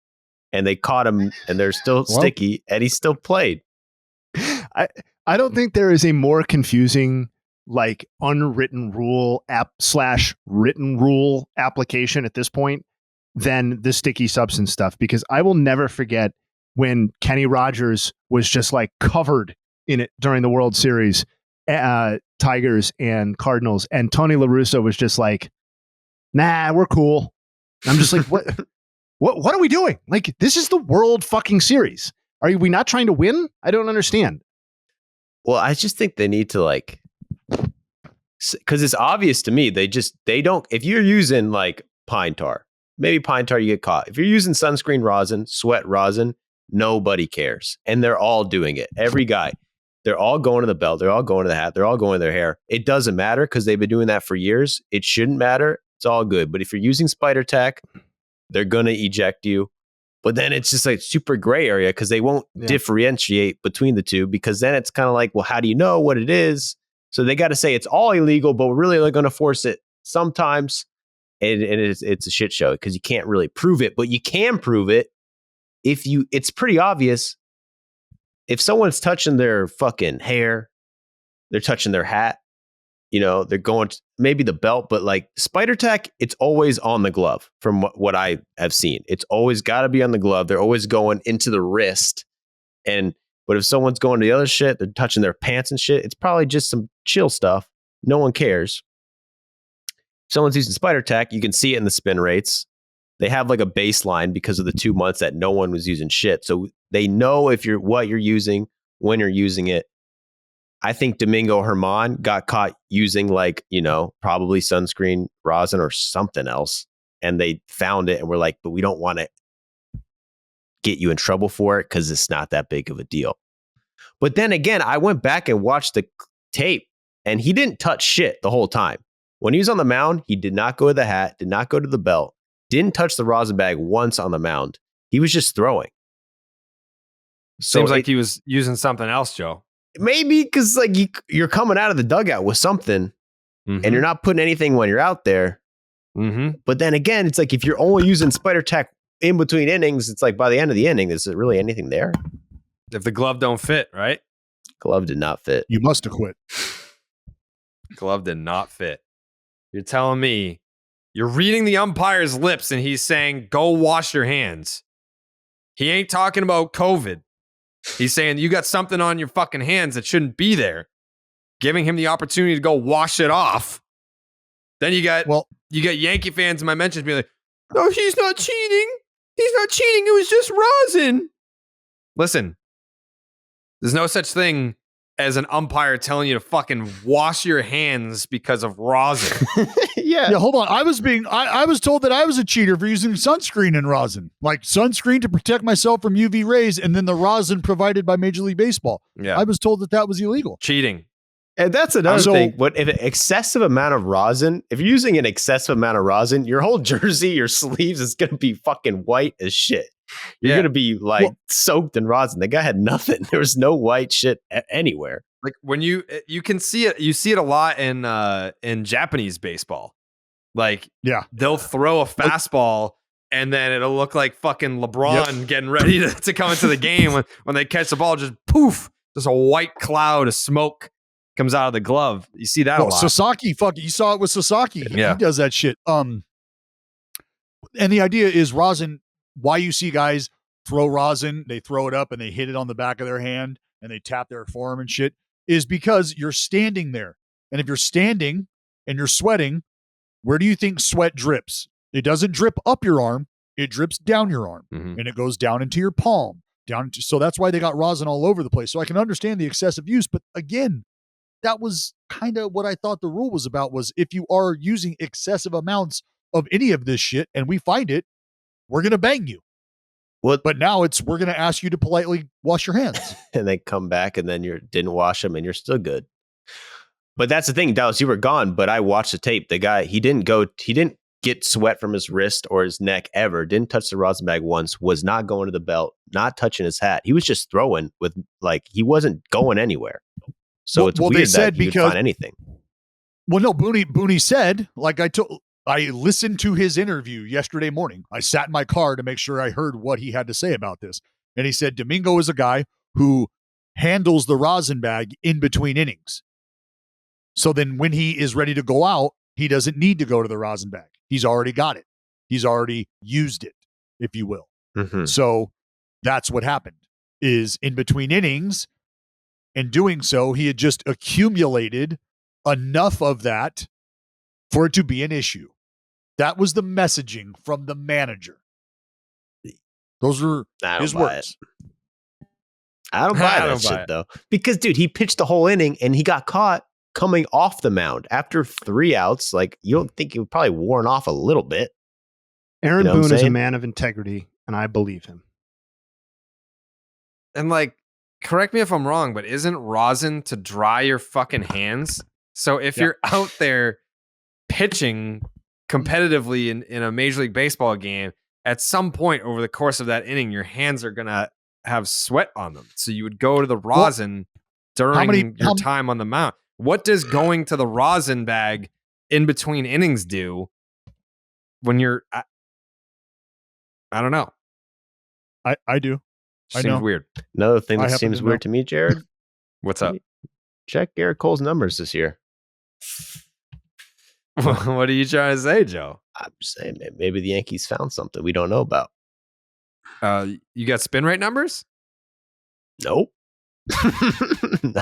And they caught him and they're still sticky and he still played. I don't think there is a more confusing like unwritten rule /written rule application at this point than the sticky substance stuff, because I will never forget when Kenny Rogers was just like covered in it during the World Series, Tigers and Cardinals, and Tony La Russa was just like, nah, we're cool. I'm just like, what are we doing? Like, this is the World fucking Series. Are we not trying to win? I don't understand. Well, I just think they need to like, because it's obvious to me, they don't, if you're using like pine tar, maybe pine tar, you get caught. If you're using sunscreen rosin, sweat rosin, nobody cares. And they're all doing it. Every guy, they're all going to the belt. They're all going to the hat. They're all going to their hair. It doesn't matter because they've been doing that for years. It shouldn't matter. It's all good. But if you're using spider tack, they're going to eject you. But then it's just like super gray area because they won't differentiate between the two, because then it's kind of like, well, how do you know what it is? So they got to say it's all illegal, but we're really going to force it sometimes. And it's a shit show because you can't really prove it, but you can prove it it's pretty obvious. If someone's touching their fucking hair, they're touching their hat, they're going to maybe the belt, but like spider tack, it's always on the glove from what I have seen. It's always got to be on the glove. They're always going into the wrist. But if someone's going to the other shit, they're touching their pants and shit, it's probably just some chill stuff. No one cares. If someone's using spider tack, you can see it in the spin rates. They have like a baseline because of the 2 months that no one was using shit. So they know what you're using, when you're using it. I think Domingo German got caught using probably sunscreen, rosin, or something else. And they found it and were like, but we don't want to get you in trouble for it because it's not that big of a deal. But then again, I went back and watched the tape and he didn't touch shit the whole time. When he was on the mound, he did not go to the hat, did not go to the belt, didn't touch the rosin bag once on the mound. He was just throwing. Seems like he was using something else, Joe. Maybe because you're coming out of the dugout with something and you're not putting anything when you're out there. Mm-hmm. But then again, it's like if you're only using spider tack in between innings, it's like by the end of the inning, is there really anything there? If the glove don't fit, right? Glove did not fit. You must have quit. Glove did not fit. You're telling me you're reading the umpire's lips and he's saying, go wash your hands. He ain't talking about COVID. He's saying you got something on your fucking hands that shouldn't be there. Giving him the opportunity to go wash it off. Then you got Yankee fans in my mentions being like, no, he's not cheating. He's not cheating. It was just rosin. Listen, there's no such thing as an umpire telling you to fucking wash your hands because of rosin. Yeah, hold on. I was told that I was a cheater for using sunscreen and rosin. Like sunscreen to protect myself from UV rays and then the rosin provided by Major League Baseball. Yeah. I was told that was illegal. Cheating. And that's another thing. But if an excessive amount of rosin, if you're using an excessive amount of rosin, your whole jersey, your sleeves is going to be fucking white as shit. You're going to be soaked in rosin. The guy had nothing. There was no white shit anywhere. Like when you can see it, you see it a lot in Japanese baseball. Like, they'll throw a fastball and then it'll look like fucking LeBron getting ready to come into the game when they catch the ball, just poof, just a white cloud of smoke comes out of the glove. You see that a lot. Sasaki, you saw it with Sasaki. Yeah. He does that shit. And the idea is rosin. Why you see guys throw rosin, they throw it up and they hit it on the back of their hand and they tap their forearm and shit, is because you're standing there. And if you're standing and you're sweating, where do you think sweat drips? It doesn't drip up your arm. It drips down your arm and it goes down into your palm. So that's why they got rosin all over the place. So I can understand the excessive use. But again, that was kind of what I thought the rule was about, was if you are using excessive amounts of any of this shit and we find it, we're going to bang you. But now we're going to ask you to politely wash your hands. And they come back and then you didn't wash them and you're still good. But that's the thing, Dallas, you were gone, but I watched the tape. The guy, he didn't get sweat from his wrist or his neck ever, didn't touch the rosin bag once, was not going to the belt, not touching his hat. He was just throwing with, he wasn't going anywhere. So it's weird that he would find anything. Well, no, Booney said, I listened to his interview yesterday morning. I sat in my car to make sure I heard what he had to say about this. And he said, Domingo is a guy who handles the rosin bag in between innings. So then when he is ready to go out, he doesn't need to go to the rosin bag. He's already got it. He's already used it, if you will. Mm-hmm. So that's what happened, is in between innings, and doing so, he had just accumulated enough of that for it to be an issue. That was the messaging from the manager. Those are his words. I don't buy that shit, though. Because, dude, he pitched the whole inning and he got caught coming off the mound after 3 outs. You don't think he would probably worn off a little bit? Aaron Boone is a man of integrity, and I believe him. And correct me if I'm wrong, but isn't rosin to dry your fucking hands? So if you're out there pitching competitively in a Major League Baseball game, at some point over the course of that inning, your hands are going to have sweat on them. So you would go to the rosin during your time on the mound. What does going to the rosin bag in between innings do when you're? I don't know. I do. I Seems know. weird. Another thing I that happen seems to weird know. to me, Jared. What's up? Check Gerrit Cole's numbers this year. What are you trying to say, Joe? I'm just saying, maybe the Yankees found something we don't know about. You got spin rate numbers? Nope.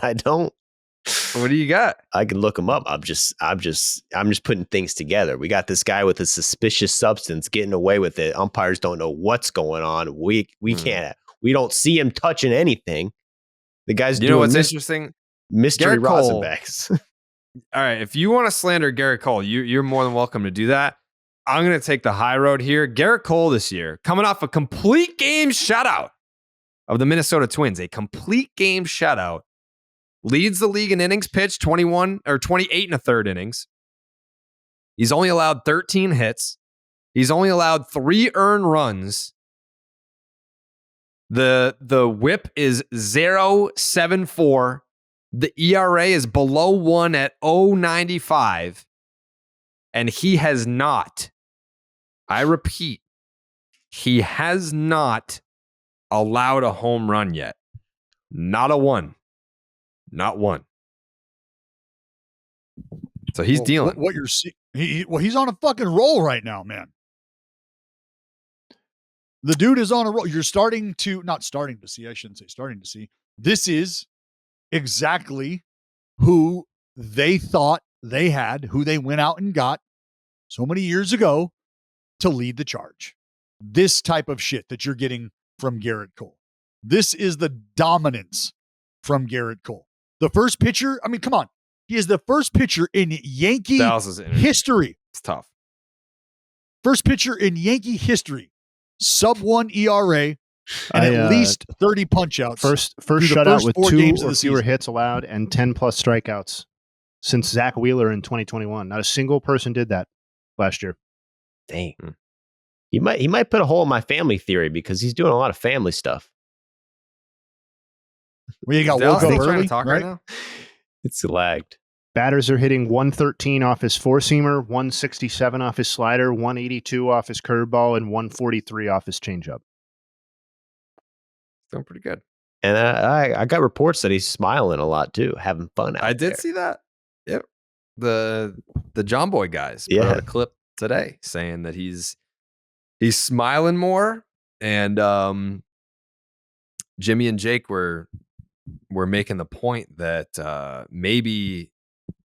I don't. What do you got? I can look them up. I'm just putting things together. We got this guy with a suspicious substance getting away with it. Umpires don't know what's going on. We can't. We don't see him touching anything. The guy's You know doing what's interesting? mystery Gerrit rosin Cole- bags. All right, if you want to slander Gerrit Cole, you're more than welcome to do that. I'm going to take the high road here. Gerrit Cole this year, coming off a complete game shutout of the Minnesota Twins, a complete game shutout, leads the league in innings pitched, 28 and a third innings. He's only allowed 13 hits. He's only allowed 3 earned runs. The whip is 0.74. The ERA is below 1 at 0.95. And he has not, I repeat, he has not allowed a home run yet. Not a one. Not one. So he's dealing. What you're seeing? He's on a fucking roll right now, man. The dude is on a roll. You're not starting to see. I shouldn't say starting to see. This is exactly who they thought they had, who they went out and got so many years ago to lead the charge. This type of shit that you're getting from Gerrit Cole. This is the dominance from Gerrit Cole. The first pitcher, I mean, come on. He is the first pitcher in Yankee history. It's tough. First pitcher in Yankee history. Sub-1 ERA and at least 30 punch-outs. First shutout with 2 or fewer hits allowed and 10 plus strikeouts since Zach Wheeler in 2021. Not a single person did that last year. Dang. He might put a hole in my family theory because he's doing a lot of family stuff. Well, you got Dallas woke up trying early, to talk right now? It's lagged. Batters are hitting 113 off his four-seamer, 167 off his slider, 182 off his curveball, and 143 off his changeup. Doing pretty good. And I got reports that he's smiling a lot too, having fun out I did there. see that. Yep. The John Boy guys put out a clip today saying that he's smiling more, and Jimmy and Jake were making the point that maybe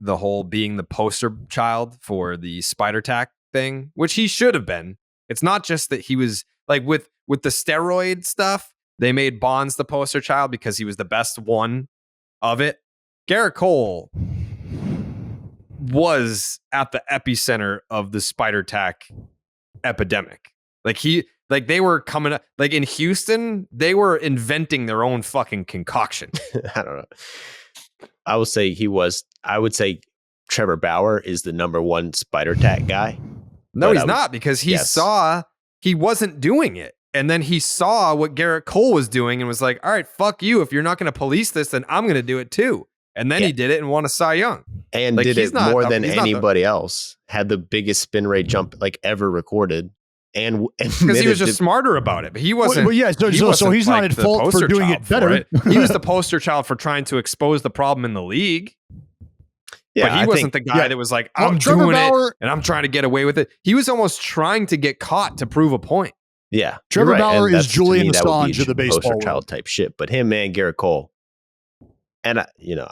the whole being the poster child for the spider tack thing, which he should have been. It's not just that he was like with the steroid stuff. They made Bonds the poster child because he was the best one of it. Gerrit Cole was at the epicenter of the spider tack epidemic. Like they were coming up, like in Houston, they were inventing their own fucking concoction. I don't know. I would say Trevor Bauer is the number one spider tack guy. No, he's not, because he saw he wasn't doing it. And then he saw what Gerrit Cole was doing and was like, all right, fuck you. If you're not going to police this, then I'm going to do it too. And then he did it and won a Cy Young. And did it more than anybody else. Had the biggest spin rate jump like ever recorded. And because he was just smarter about it. But he wasn't. So he's not at fault for doing it better. He was the poster child for trying to expose the problem in the league. Yeah, but he wasn't the guy that was like, I'm doing it and I'm trying to get away with it. He was almost trying to get caught to prove a point. Yeah. Trevor Bauer is Julian Assange of the baseball poster child type shit. But him and Gerrit Cole. And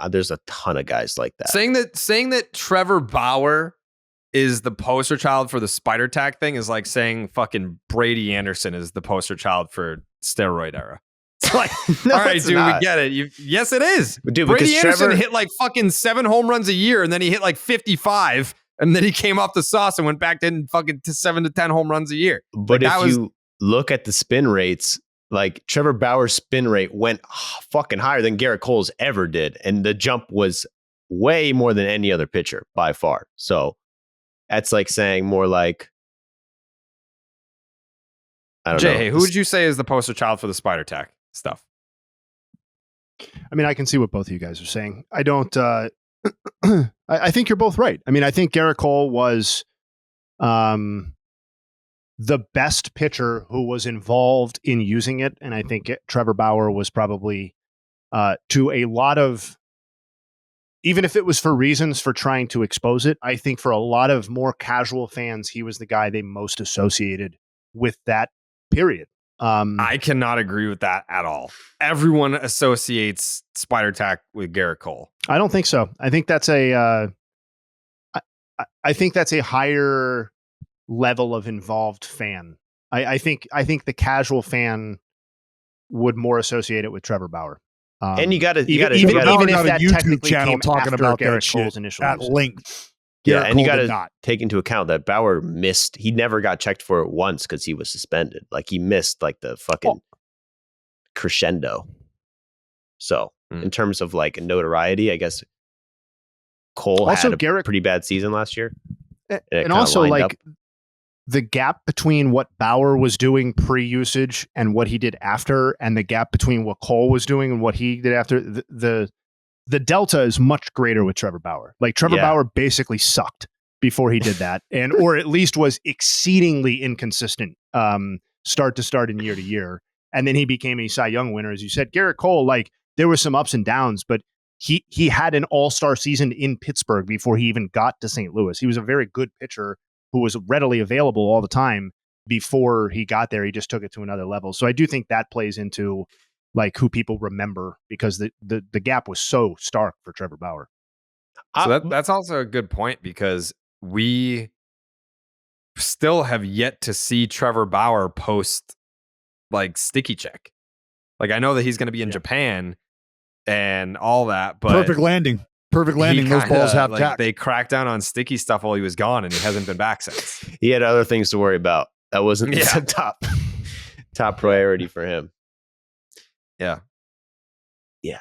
there's a ton of guys like that. Saying that Trevor Bauer is the poster child for the spider tack thing is like saying fucking Brady Anderson is the poster child for steroid era. It's like, all right, dude, we get it. Yes, it is. Dude, Brady Anderson hit like fucking 7 home runs a year, and then he hit like 55, and then he came off the sauce and went back to fucking 7 to 10 home runs a year. But like, you look at the spin rates, like Trevor Bauer's spin rate went fucking higher than Gerrit Cole's ever did, and the jump was way more than any other pitcher by far. So that's like saying more like, I don't know. Jay, who would you say is the poster child for the spider tack stuff? I mean, I can see what both of you guys are saying. I don't I think you're both right. I mean, I think Gerrit Cole was the best pitcher who was involved in using it. And I think Trevor Bauer was probably to a lot of, even if it was for reasons for trying to expose it, I think for a lot of more casual fans, he was the guy they most associated with that period. I cannot agree with that at all. Everyone associates Spider Tack with Gerrit Cole. I don't think so. I think that's a higher level of involved fan. I think the casual fan would more associate it with Trevor Bauer. And you got to even if that a YouTube technically channel came talking after about Gerrit that Cole's shit initial at use. length. Yeah, Gerrit and you Cole got did to not. take into account that Bauer missed. He never got checked for it once because he was suspended. Like he missed like the fucking crescendo. So in terms of like notoriety, I guess Cole Also, had a pretty bad season last year. And also like the gap between what Bauer was doing pre-usage and what he did after, and the gap between what Cole was doing and what he did after, the delta is much greater with Trevor Bauer. Like Trevor Bauer basically sucked before he did that, or at least was exceedingly inconsistent start to start and year to year. And then he became a Cy Young winner, as you said. Gerrit Cole, like there were some ups and downs, but he had an all-star season in Pittsburgh before he even got to St. Louis. He was a very good pitcher who was readily available all the time before he got there. He just took it to another level. So I do think that plays into like who people remember, because the gap was so stark for Trevor Bauer. So that's also a good point, because we still have yet to see Trevor Bauer post like sticky check. Like I know that he's going to be in Japan and all that, but perfect landing. Those balls have like tack. they cracked down on sticky stuff while he was gone, and he hasn't been back since. He had other things to worry about. That wasn't the top priority for him. Yeah.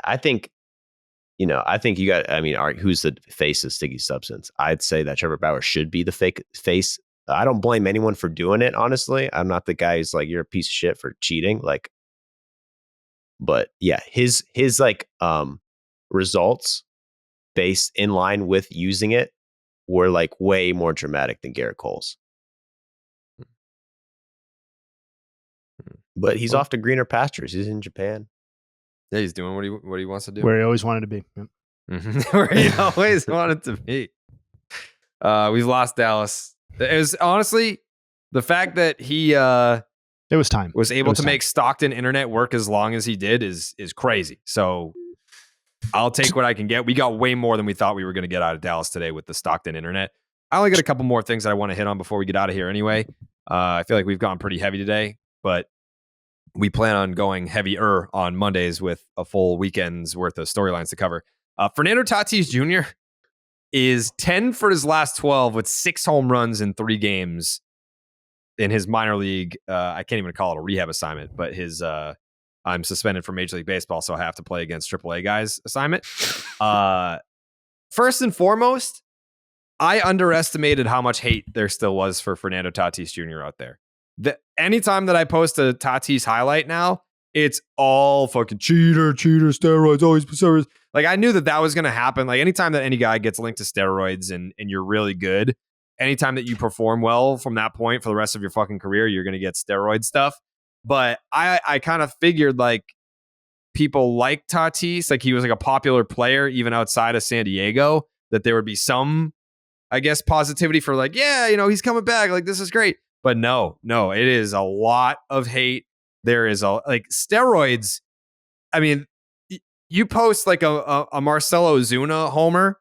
I think you got, I mean, who's the face of sticky substance? I'd say that Trevor Bauer should be the fake face. I don't blame anyone for doing it, honestly. I'm not the guy who's like, you're a piece of shit for cheating. Like, but yeah, his like results based in line with using it were like way more dramatic than Gerrit Cole's. But he's off to greener pastures. He's in Japan. Yeah, he's doing what he wants to do. Where he always wanted to be. Yep. Where he always wanted to be. We've lost Dallas. It was honestly the fact that he it was time. Was able to make Stockton internet work as long as he did is crazy. So I'll take what I can get. We got way more than we thought we were going to get out of Dallas today with the Stockton internet. I only got a couple more things that I want to hit on before we get out of here anyway. I feel like we've gone pretty heavy today, but we plan on going heavier on Mondays with a full weekend's worth of storylines to cover. Fernando Tatis Jr. is 10 for his last 12 with 6 home runs in 3 games in his minor league. I can't even call it a rehab assignment, but his I'm suspended from Major League Baseball, so I have to play against AAA guys assignment. First and foremost, I underestimated how much hate there still was for Fernando Tatis Jr. out there. Anytime that I post a Tatis highlight now, it's all fucking cheater, steroids, always steroids. Like I knew that was going to happen. Like anytime that any guy gets linked to steroids and you're really good, anytime that you perform well from that point for the rest of your fucking career, you're going to get steroid stuff. But I kind of figured like people like Tatis, like he was like a popular player even outside of San Diego, that there would be some, I guess, positivity for like, yeah, he's coming back. Like this is great. But no, it is a lot of hate. There is like steroids. I mean, you post like a Marcell Ozuna homer,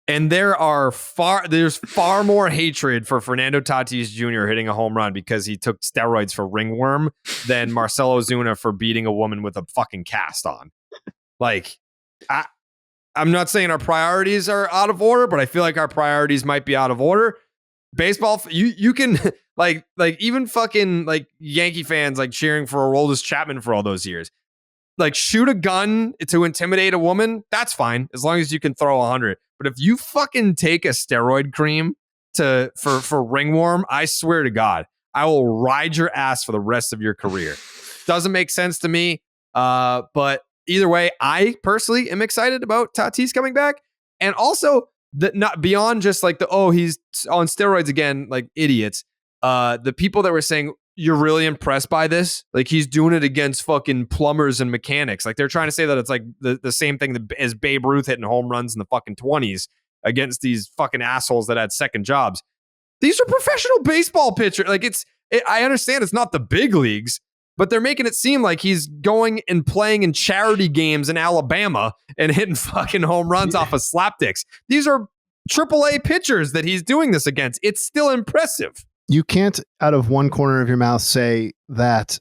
and there's far more hatred for Fernando Tatis Jr. hitting a home run because he took steroids for ringworm than Marcell Ozuna for beating a woman with a fucking cast on. Like, I'm not saying our priorities are out of order, but I feel like our priorities might be out of order. Baseball, you can like even fucking like Yankee fans like cheering for Aroldis Chapman for all those years. Like shoot a gun to intimidate a woman, that's fine as long as you can throw 100. But if you fucking take a steroid cream for ringworm, I swear to God, I will ride your ass for the rest of your career. Doesn't make sense to me. But either way, I personally am excited about Tatis coming back. And also, not beyond just like he's on steroids again, like idiots. The people that were saying, you're really impressed by this? Like, he's doing it against fucking plumbers and mechanics. Like, they're trying to say that it's like the same thing as Babe Ruth hitting home runs in the fucking 20s against these fucking assholes that had second jobs. These are professional baseball pitchers. Like, I understand it's not the big leagues, but they're making it seem like he's going and playing in charity games in Alabama and hitting fucking home runs off of slapdicks. These are AAA pitchers that he's doing this against. It's still impressive. You can't, out of one corner of your mouth, say that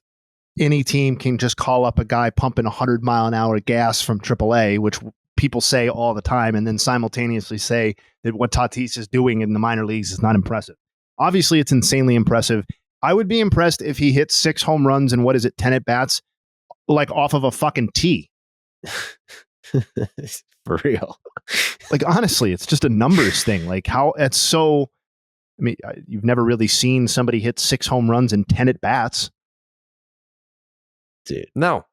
any team can just call up a guy pumping 100-mile-an-hour gas from AAA, which people say all the time, and then simultaneously say that what Tatis is doing in the minor leagues is not impressive. Obviously, it's insanely impressive. I would be impressed if he hit 6 home runs and 10 at-bats, like off of a fucking tee. For real. Like, honestly, it's just a numbers thing. Like, how it's so... I mean, you've never really seen somebody hit 6 home runs and 10 at bats. Dude. No.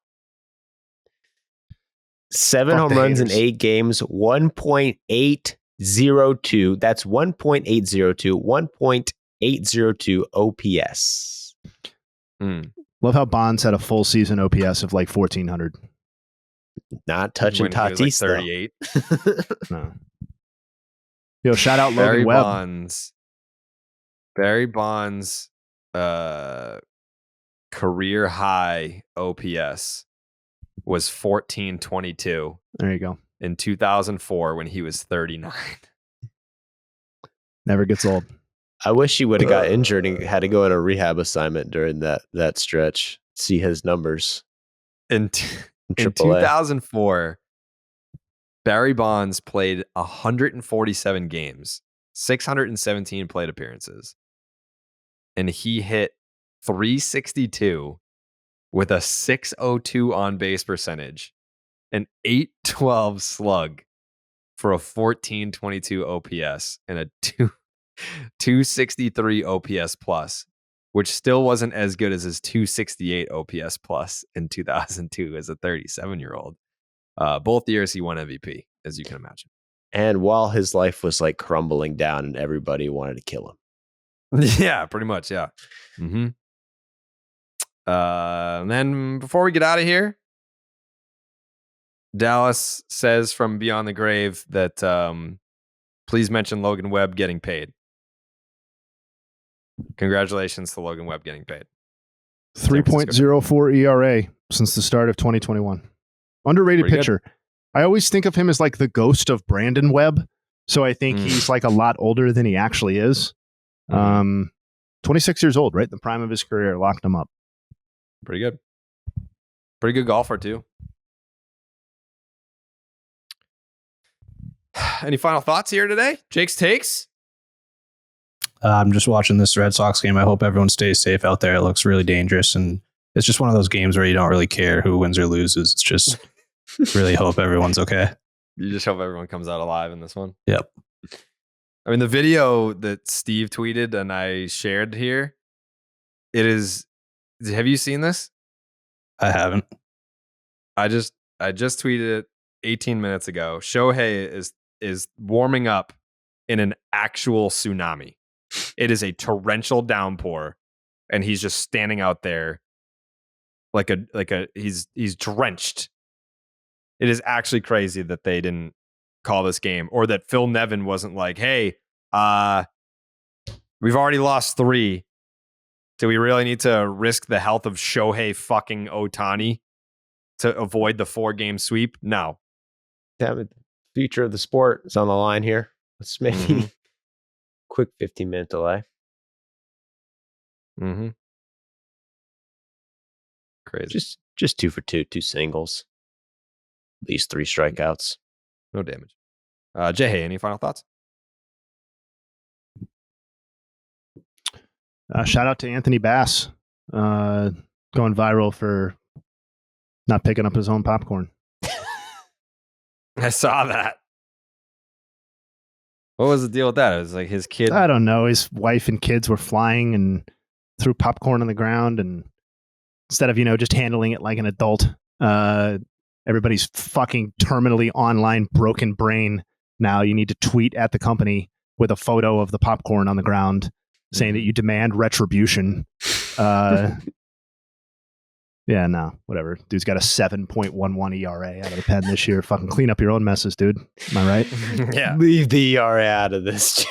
7 home runs in 8 games, 1.802. That's 1.802, 1.802 OPS. Love how Bonds had a full season OPS of like 1,400. Not touching Tatis, like 38. No. Yo, shout out Logan Webb. Barry Bonds' career high OPS was 1422. There you go. In 2004 when he was 39. Never gets old. I wish he would have got injured and had to go on a rehab assignment during that stretch. See his numbers. In 2004, Barry Bonds played 147 games, 617 plate appearances. And he hit 362 with a 602 on base percentage, an 812 slug for a 1422 OPS and a 263 OPS plus, which still wasn't as good as his 268 OPS plus in 2002 as a 37-year-old. Both years he won MVP, as you can imagine. And while his life was like crumbling down and everybody wanted to kill him. Yeah, pretty much. Yeah. Mm-hmm. And then before we get out of here, Dallas says from beyond the grave that please mention Logan Webb getting paid. Congratulations to Logan Webb getting paid. 3.04 ERA since the start of 2021. Underrated Pretty pitcher. Good. I always think of him as like the ghost of Brandon Webb. So I think he's like a lot older than he actually is. 26 years old, right? The prime of his career, locked him up. Pretty good. Pretty good golfer too. Any final thoughts here today? Jake's takes? I'm just watching this Red Sox game. I hope everyone stays safe out there. It looks really dangerous. And it's just one of those games where you don't really care who wins or loses. It's just really hope everyone's okay. You just hope everyone comes out alive in this one? Yep. I mean, the video that Steve tweeted and I shared here, it is... Have you seen this? I haven't. I just tweeted it 18 minutes ago. Shohei is warming up in an actual tsunami. It is a torrential downpour, and he's just standing out there like he's drenched. It is actually crazy that they didn't call this game, or that Phil Nevin wasn't like, hey, we've already lost 3. Do we really need to risk the health of Shohei fucking Ohtani to avoid the 4-game sweep? No. Damn it. The future of the sport is on the line here. Let's make a quick 15-minute delay. Mm-hmm. Crazy. Just 2 for 2, 2 singles. At least 3 strikeouts. No damage. Jay, any final thoughts? Shout out to Anthony Bass, going viral for not picking up his own popcorn. I saw that. What was the deal with that? It was like his kid. I don't know. His wife and kids were flying and threw popcorn on the ground, and instead of just handling it like an adult, everybody's fucking terminally online broken brain Now you need to tweet at the company with a photo of the popcorn on the ground saying that you demand retribution. Yeah, no, whatever. Dude's got a 7.11 ERA out of the pen this year. Fucking clean up your own messes, dude. Am I right? Yeah. Leave the ERA out of this.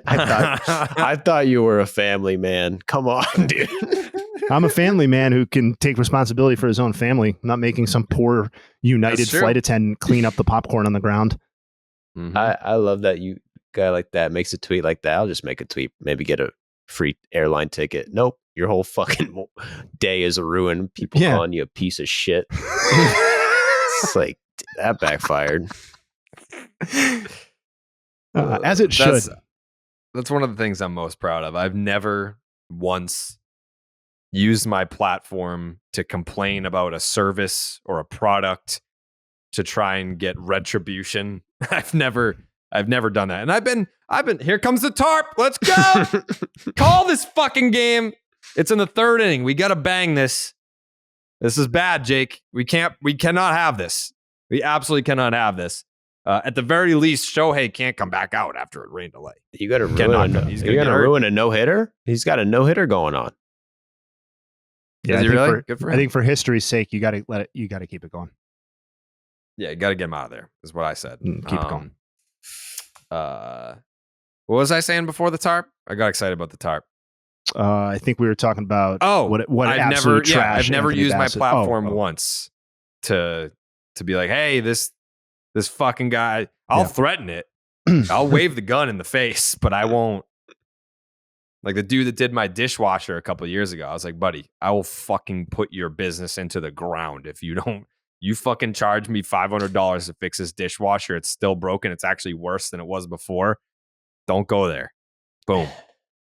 I thought you were a family man. Come on, dude. I'm a family man who can take responsibility for his own family, not making some poor United flight attendant clean up the popcorn on the ground. Mm-hmm. I love that you guy like that makes a tweet like that. I'll just make a tweet, maybe get a free airline ticket. Nope. Your whole fucking day is a ruin. People calling you a piece of shit. It's like, that backfired. As it should. That's one of the things I'm most proud of. I've never once used my platform to complain about a service or a product to try and get retribution. I've never done that. And I've been, here comes the tarp. Let's go. Call this fucking game. It's in the third inning. We got to bang this. This is bad, Jake. We cannot have this. We absolutely cannot have this. At the very least, Shohei can't come back out after a rain delay. You got to ruin a no-hitter? He's got a no-hitter going on. Yeah, Good for him. I think for history's sake, you got to keep it going. Yeah, you got to get him out of there, is what I said. Keep it going. What was I saying before the tarp? I got excited about the tarp. I think we were talking about what I've absolute trash. I've never Anthony used Bassett. my platform once to be like, hey, this fucking guy. I'll threaten it. I'll wave the gun in the face, but I won't. Like the dude that did my dishwasher a couple of years ago, I was like, buddy, I will fucking put your business into the ground if you don't. You fucking charge me $500 to fix this dishwasher. It's still broken. It's actually worse than it was before. Don't go there. Boom.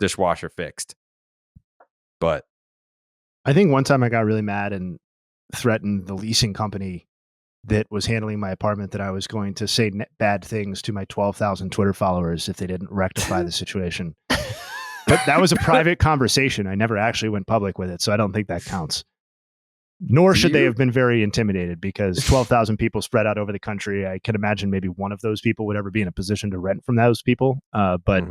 Dishwasher fixed. But I think one time I got really mad and threatened the leasing company that was handling my apartment that I was going to say bad things to my 12,000 Twitter followers if they didn't rectify the situation. But that was a private conversation. I never actually went public with it, so I don't think that counts. Nor should they have been very intimidated because 12,000 people spread out over the country. I can imagine maybe one of those people would ever be in a position to rent from those people. But,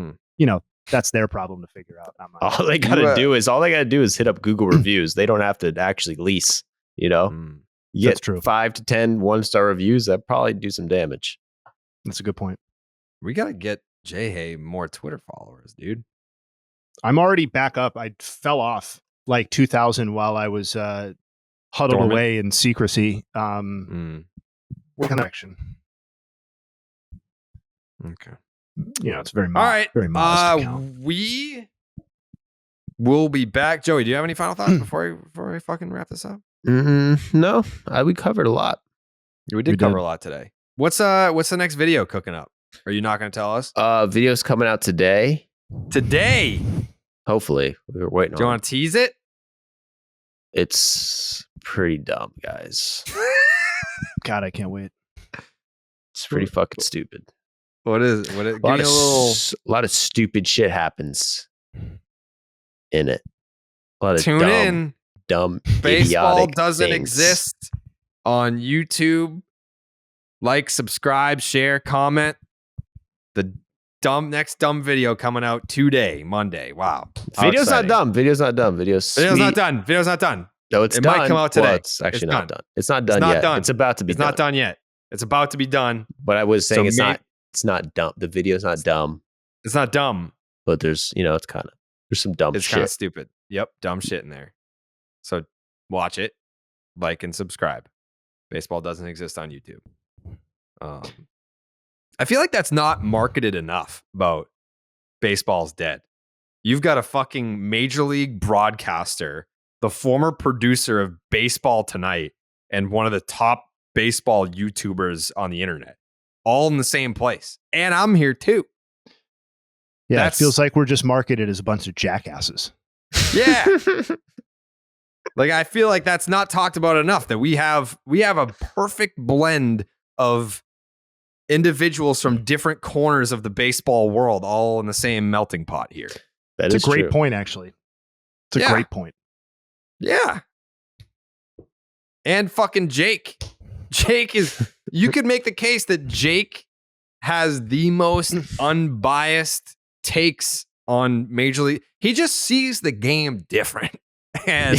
that's their problem to figure out. Not mine. All they got to do is hit up Google reviews. They don't have to actually lease, You That's get true. 5 to 10 1-star reviews. That probably do some damage. That's a good point. we got to get Jay more Twitter followers, dude. I'm already back up. I fell off like 2,000 while I was huddled Dormant. away in secrecy. What connection? Okay. It's very All right. very modest account. We will be back. Joey, do you have any final thoughts before we fucking wrap this up? No, we covered a lot. We did cover a lot today. What's the next video cooking up? Are you not going to tell us? Video's coming out today. Today. Hopefully. We were waiting Do you on want to tease it? It's pretty dumb, guys. God, I can't wait. It's pretty fucking stupid. What is it? A lot of stupid shit happens in it. A lot of Tune in. dumb, Baseball idiotic doesn't things. exist on YouTube. Like, subscribe, share, comment. The next dumb video coming out today, Monday. Wow. How Video's exciting. not dumb. Video's not done. Video's not done. Video's not done. No, it's It done. might come out today. Well, it's actually It's not done. done. It's not done not yet. done. It's about to be It's done. not done yet. It's about to be done. But I was saying So it's not dumb. The video's not dumb, It's not dumb. but there's it's kind of there's some dumb It's kind of shit. stupid. Yep, dumb shit in there. So watch it, like and subscribe. Baseball doesn't exist on YouTube. I feel like that's not marketed enough about baseball's dead. You've got a fucking major league broadcaster, the former producer of Baseball Tonight, and one of the top baseball YouTubers on the internet, all in the same place. And I'm here too. Yeah, it feels like we're just marketed as a bunch of jackasses. Yeah. Like, I feel like that's not talked about enough, that we have a perfect blend of individuals from different corners of the baseball world all in the same melting pot here. It's a great point, actually. It's a great point. Yeah. And fucking Jake. You could make the case that Jake has the most unbiased takes on Major League. He just sees the game different. And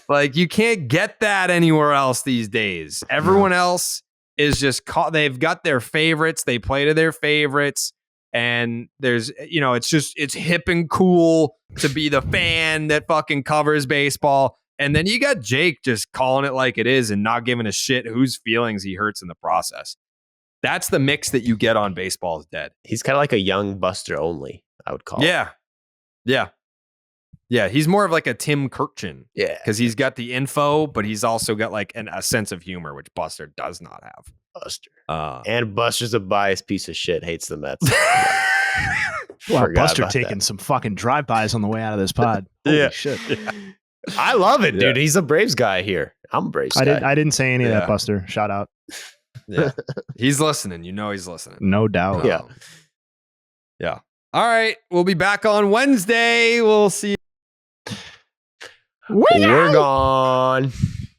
like, you can't get that anywhere else these days. Everyone else is just they've got their favorites. They play to their favorites. And there's, it's hip and cool to be the fan that fucking covers baseball. And then you got Jake just calling it like it is and not giving a shit whose feelings he hurts in the process. That's the mix that you get on Baseball is Dead. He's kind of like a young Buster Only, I would call it. Yeah. He's more of like a Tim Kurkjian. Yeah. Because he's got the info, but he's also got like a sense of humor, which Buster does not have. Buster. And Buster's a biased piece of shit, hates the Mets. Wow, Buster taking some fucking drive-bys on the way out of this pod. Holy shit. Yeah. I love it, dude. He's a Braves guy here. I'm a Braves guy. I didn't say any of that, Buster. Shout out. Yeah. He's listening. He's listening. No doubt. Yeah. All right. We'll be back on Wednesday. We'll see you. We're gone.